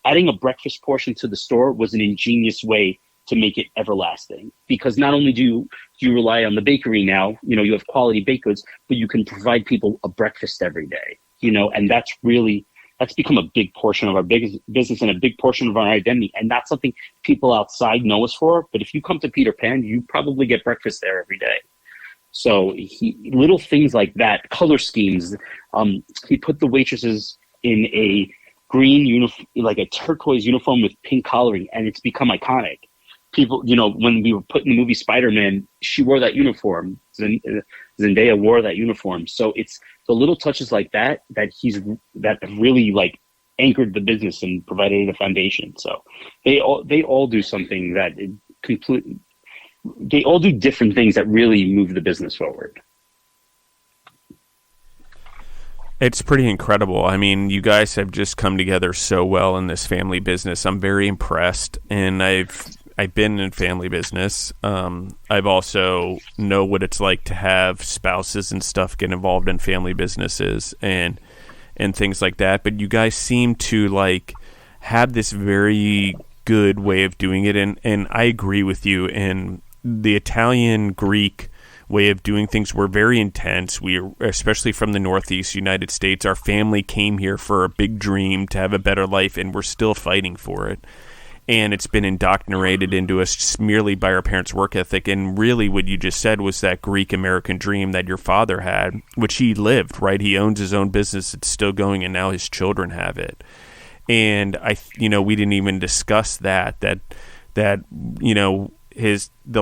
adding a breakfast portion to the store was an ingenious way to make it everlasting, because not only do you rely on the bakery now, you have quality baked goods, but you can provide people a breakfast every day, and that's become a big portion of our business and a big portion of our identity. And that's something people outside know us for. But if you come to Peter Pan, you probably get breakfast there every day. So little things like that, color schemes. He put the waitresses in a green uniform, like a turquoise uniform with pink collaring, and it's become iconic. People, when we were put in the movie Spider-Man, she wore that uniform. Zendaya wore that uniform. So it's the little touches like that that really like anchored the business and provided a foundation. So they all do something that they all do different things that really move the business forward. It's pretty incredible. I mean, you guys have just come together so well in this family business. I'm very impressed, and I've been in family business. I've also know what it's like to have spouses and stuff get involved in family businesses and things like that. But you guys seem to like have this very good way of doing it, and I agree with you. And the Italian Greek way of doing things were very intense. We, especially from the Northeast United States, our family came here for a big dream to have a better life, and we're still fighting for it. And it's been indoctrinated into us merely by our parents' work ethic. And really what you just said was that Greek American dream that your father had, which he lived, right? He owns his own business. It's still going, and now his children have it. And we didn't even discuss that the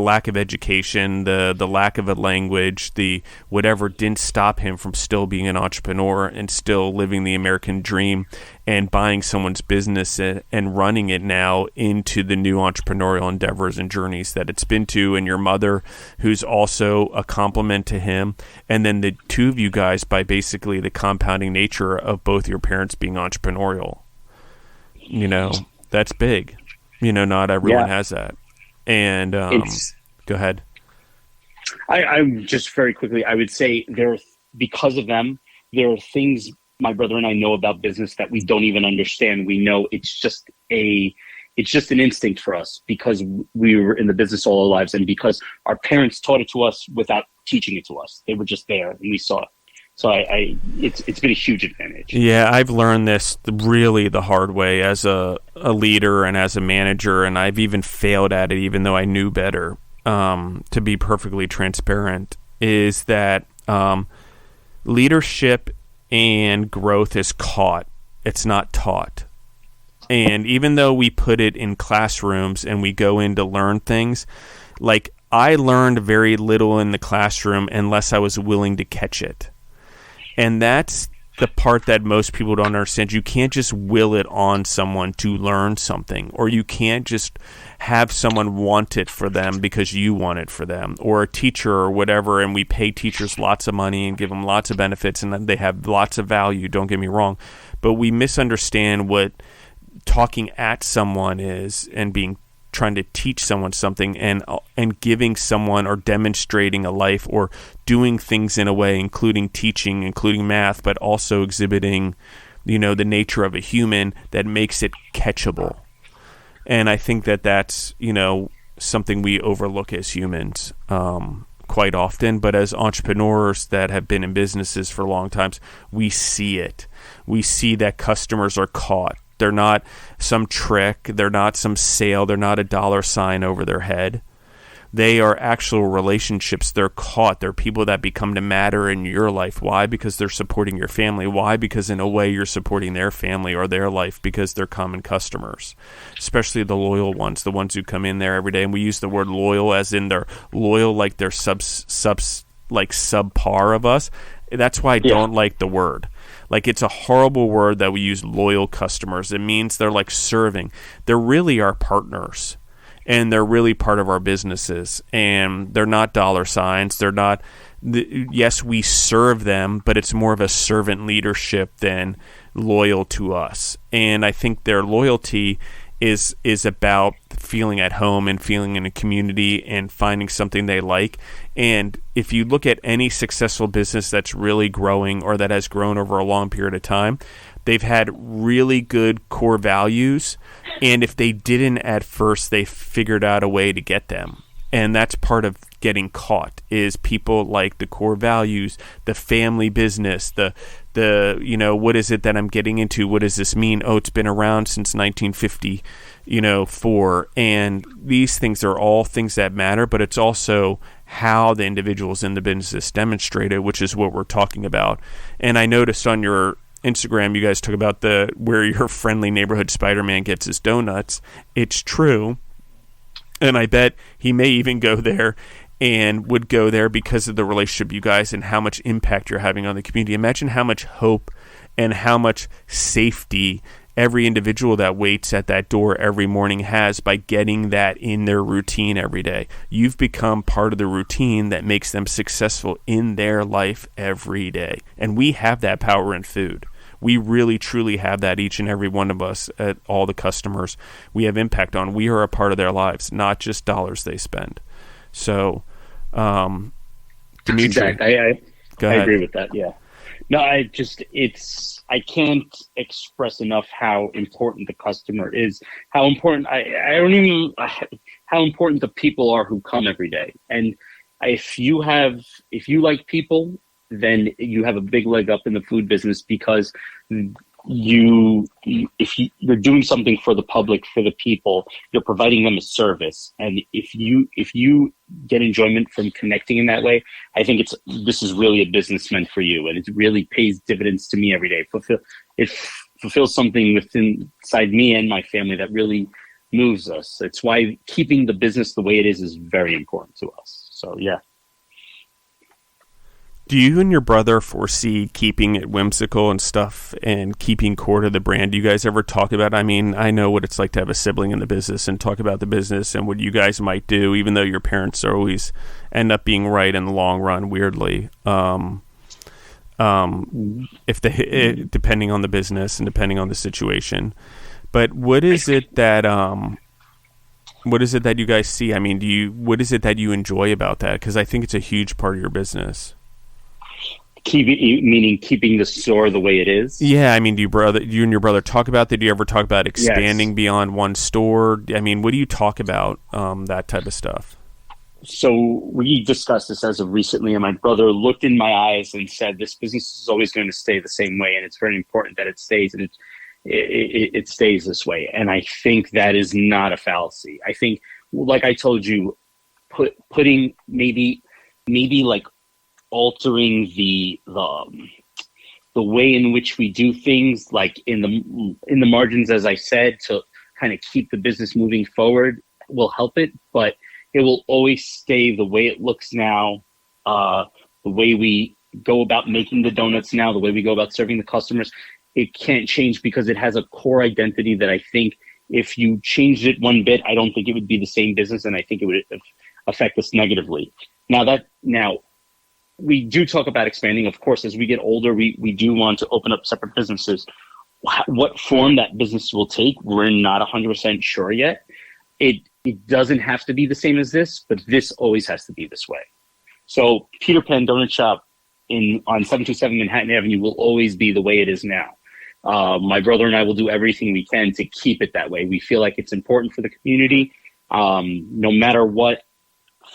lack of education, the lack of a language, the whatever didn't stop him from still being an entrepreneur and still living the American dream and buying someone's business and running it now into the new entrepreneurial endeavors and journeys that it's been to. And your mother, who's also a compliment to him. And then the two of you guys, by basically the compounding nature of both your parents being entrepreneurial. That's big. Not everyone has that. And go ahead. I'm just very quickly, I would say because of them, there are things my brother and I know about business that we don't even understand. We know it's just an instinct for us because we were in the business all our lives and because our parents taught it to us without teaching it to us. They were just there and we saw it. So it's been a huge advantage. Yeah, I've learned this really the hard way as a leader and as a manager, and I've even failed at it even though I knew better, to be perfectly transparent, is that leadership and growth is caught. It's not taught. And even though we put it in classrooms and we go in to learn things, like I learned very little in the classroom unless I was willing to catch it. And that's the part that most people don't understand. You can't just will it on someone to learn something, or you can't just have someone want it for them because you want it for them, or a teacher or whatever. And we pay teachers lots of money and give them lots of benefits, and they have lots of value. Don't get me wrong, but we misunderstand what talking at someone is and trying to teach someone something and giving someone or demonstrating a life or doing things in a way, including teaching, including math, but also exhibiting, the nature of a human that makes it catchable. And I think that that's, something we overlook as humans quite often. But as entrepreneurs that have been in businesses for long times, we see it. We see that customers are caught. They're not some trick. They're not some sale. They're not a dollar sign over their head. They are actual relationships. They're caught. They're people that become to matter in your life. Why? Because they're supporting your family. Why? Because in a way you're supporting their family or their life because they're common customers, especially the loyal ones, the ones who come in there every day. And we use the word loyal as in they're loyal like they're subpar of us. That's why I don't like the word. Like, it's a horrible word that we use, loyal customers. It means they're like serving. They're really our partners, and they're really part of our businesses, and they're not dollar signs. They're not, yes, we serve them, but it's more of a servant leadership than loyal to us. And I think their loyalty is about feeling at home and feeling in a community and finding something they like. And if you look at any successful business that's really growing or that has grown over a long period of time, they've had really good core values. And if they didn't at first, they figured out a way to get them. And that's part of getting caught, is people like the core values, the family business, the what is it that I'm getting into? What does this mean? Oh, it's been around since 1954. And these things are all things that matter, but it's also how the individuals in the business demonstrate it, which is what we're talking about. And I noticed on your Instagram, you guys talk about where your friendly neighborhood Spider-Man gets his donuts. It's true. And I bet he may even go there and would go there because of the relationship you guys and how much impact you're having on the community. Imagine how much hope and how much safety every individual that waits at that door every morning has by getting that in their routine every day. You've become part of the routine that makes them successful in their life every day. And we have that power in food. We really, truly have that, each and every one of us, at all the customers we have impact on. We are a part of their lives, not just dollars they spend. So, Dmitri, exactly. I agree with that. Yeah. No, I can't express enough how important the customer is, how important how important the people are who come every day. And if you like people, then you have a big leg up in the food business, because you're doing something for the public, for the people, you're providing them a service. And if you get enjoyment from connecting in that way, I think this is really a business meant for you, and it really pays dividends to me every day. It fulfills something inside me and my family that really moves us. It's why keeping the business the way it is very important to us. So yeah. Do you and your brother foresee keeping it whimsical and stuff and keeping core to the brand? Do you guys ever talk about, I mean, I know what it's like to have a sibling in the business and talk about the business and what you guys might do, even though your parents are always end up being right in the long run, weirdly, depending on the business and depending on the situation. But what is it that you guys see? I mean, what is it that you enjoy about that? Because I think it's a huge part of your business. Keeping the store the way it is? Yeah, I mean, do you and your brother talk about that? Do you ever talk about expanding beyond one store? I mean, what do you talk about, that type of stuff? So we discussed this as of recently, and my brother looked in my eyes and said, this business is always going to stay the same way, and it's very important that it stays, and it stays this way. And I think that is not a fallacy. I think, like I told you, putting maybe like altering the way in which we do things, like in the margins, as I said, to kind of keep the business moving forward, will help it, but it will always stay the way it looks now, the way we go about making the donuts now, the way we go about serving the customers. It can't change because it has a core identity that I think if you changed it one bit, I don't think it would be the same business, and I think it would affect us negatively. Now, we do talk about expanding. Of course, as we get older, we do want to open up separate businesses. What form that business will take, we're not 100% sure yet. It doesn't have to be the same as this, but this always has to be this way. So Peter Pan Donut Shop on 727 Manhattan Avenue will always be the way it is now. My brother and I will do everything we can to keep it that way. We feel like it's important for the community, no matter what,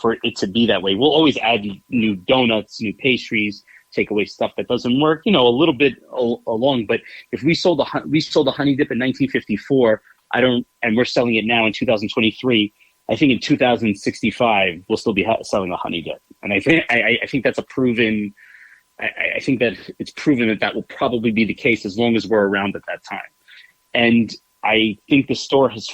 for it to be that way. We'll always add new donuts, new pastries, take away stuff that doesn't work, a little bit along. But if we sold a honey dip in 1954, and we're selling it now in 2023, I think in 2065 we'll still be selling a honey dip. And I think that's a proven. I think that it's proven that will probably be the case as long as we're around at that time. And I think the store has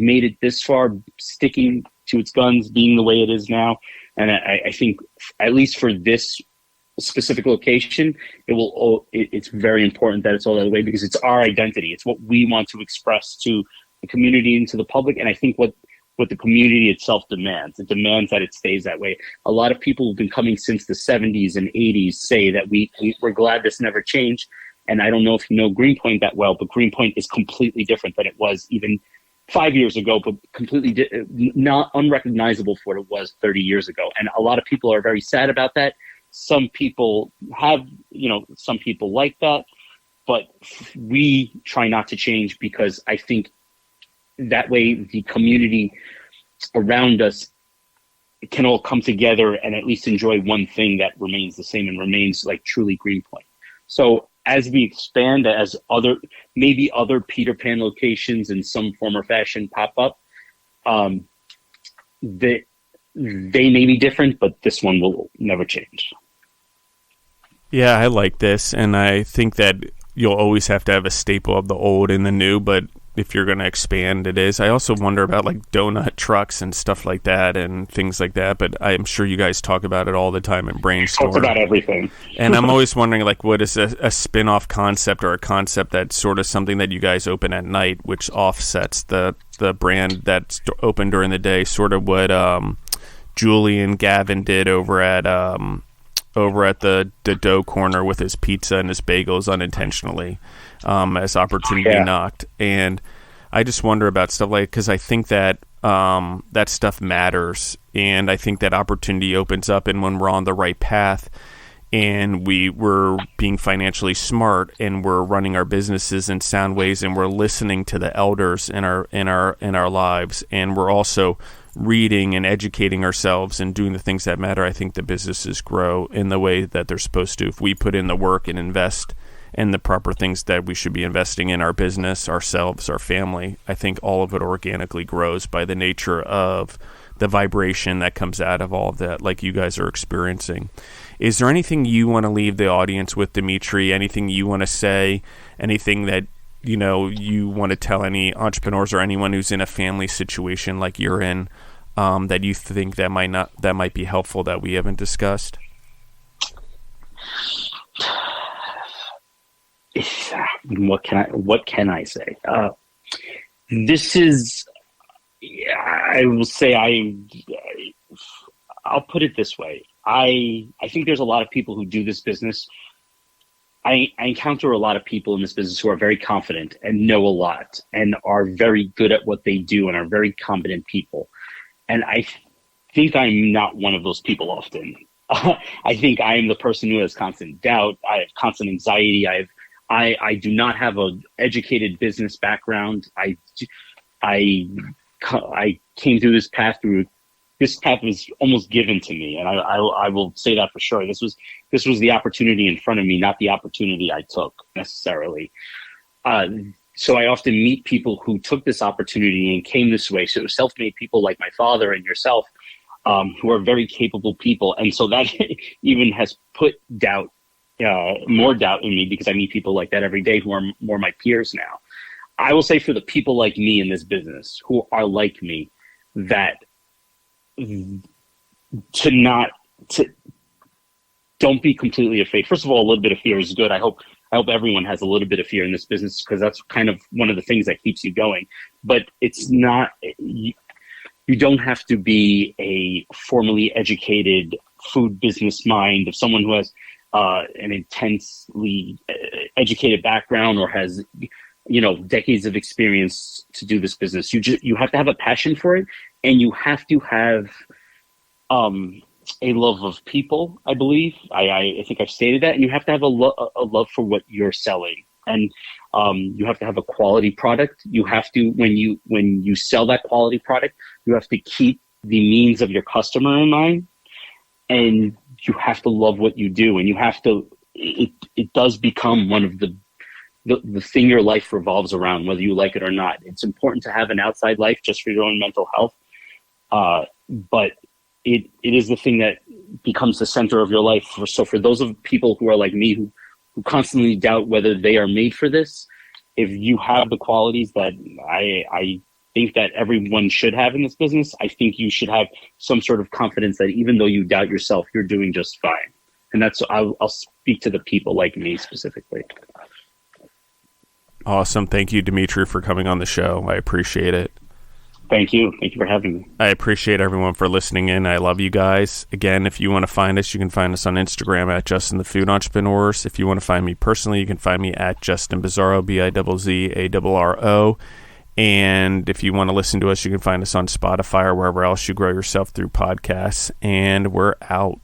made it this far, sticking to its guns, being the way it is now. And I think, at least for this specific location, it's very important that it's all that way, because it's our identity. It's what we want to express to the community and to the public. And I think what the community itself demands. It demands that it stays that way. A lot of people who've been coming since the 70s and 80s say that we're glad this never changed. And I don't know if you know Greenpoint that well, but Greenpoint is completely different than it was even 5 years ago, but completely not unrecognizable for what it was 30 years ago. And a lot of people are very sad about that. Some people have, some people like that, but we try not to change, because I think that way the community around us can all come together and at least enjoy one thing that remains the same and remains like truly Greenpoint. So as we expand, as maybe other Peter Pan locations in some form or fashion pop up, they may be different, but this one will never change. Yeah, I like this, and I think that you'll always have to have a staple of the old and the new, but if you're going to expand, it is. I also wonder about like donut trucks and stuff like that and things like that, but I'm sure you guys talk about it all the time and brainstorm. Talk about everything. And I'm always wondering, like, what is a spin-off concept or a concept that's sort of something that you guys open at night, which offsets the brand that's open during the day, sort of what Julie and Gavin did over at the dough corner with his pizza and his bagels unintentionally, as opportunity knocked. And I just wonder about stuff like, because I think that that stuff matters, and I think that opportunity opens up, and when we're on the right path and we're being financially smart and we're running our businesses in sound ways and we're listening to the elders in our lives, and we're also reading and educating ourselves and doing the things that matter, I think the businesses grow in the way that they're supposed to. If we put in the work and invest in the proper things that we should be investing in, our business, ourselves, our family, I think all of it organically grows by the nature of the vibration that comes out of all of that, like you guys are experiencing. Is there anything you want to leave the audience with, Dmitri? Anything you want to say? Anything that you want to tell any entrepreneurs or anyone who's in a family situation like you're in, that you think that might be helpful that we haven't discussed? What can I say? This is, I will say, I'll put it this way. I think there's a lot of people who do this business. I encounter a lot of people in this business who are very confident and know a lot and are very good at what they do and are very competent people. And I think I'm not one of those people often. I think I am the person who has constant doubt. I have constant anxiety. I do not have an educated business background. I came through this path was almost given to me, and I will say that for sure. This was the opportunity in front of me, not the opportunity I took necessarily. So I often meet people who took this opportunity and came this way. So self-made people like my father and yourself, who are very capable people, and so that even has put more doubt in me, because I meet people like that every day who are more my peers now. I will say, for the people like me in this business who are like me, that don't be completely afraid. First of all, a little bit of fear is good. I hope everyone has a little bit of fear in this business, because that's kind of one of the things that keeps you going. But it's not, you don't have to be a formally educated food business mind of someone who has an intensely educated background or has decades of experience to do this business. You have to have a passion for it, and you have to have a love of people, I believe. I think I've stated that. And you have to have a love for what you're selling, and you have to have a quality product. You have to, when you sell that quality product, you have to keep the needs of your customer in mind, and you have to love what you do, and you have to. It does become one of the thing your life revolves around, whether you like it or not. It's important to have an outside life just for your own mental health, but it is the thing that becomes the center of your life. So for those of people who are like me, who constantly doubt whether they are made for this, if you have the qualities that I think that everyone should have in this business, I think you should have some sort of confidence that even though you doubt yourself, you're doing just fine. And that's, I'll speak to the people like me specifically. Awesome. Thank you, Dmitri, for coming on the show. I appreciate it. Thank you. Thank you for having me. I appreciate everyone for listening in. I love you guys. Again, if you want to find us, you can find us on Instagram at Justin the Food Entrepreneurs. If you want to find me personally, you can find me at Justin Bizzarro, Bizzarro. And if you want to listen to us, you can find us on Spotify or wherever else you grow yourself through podcasts. And we're out.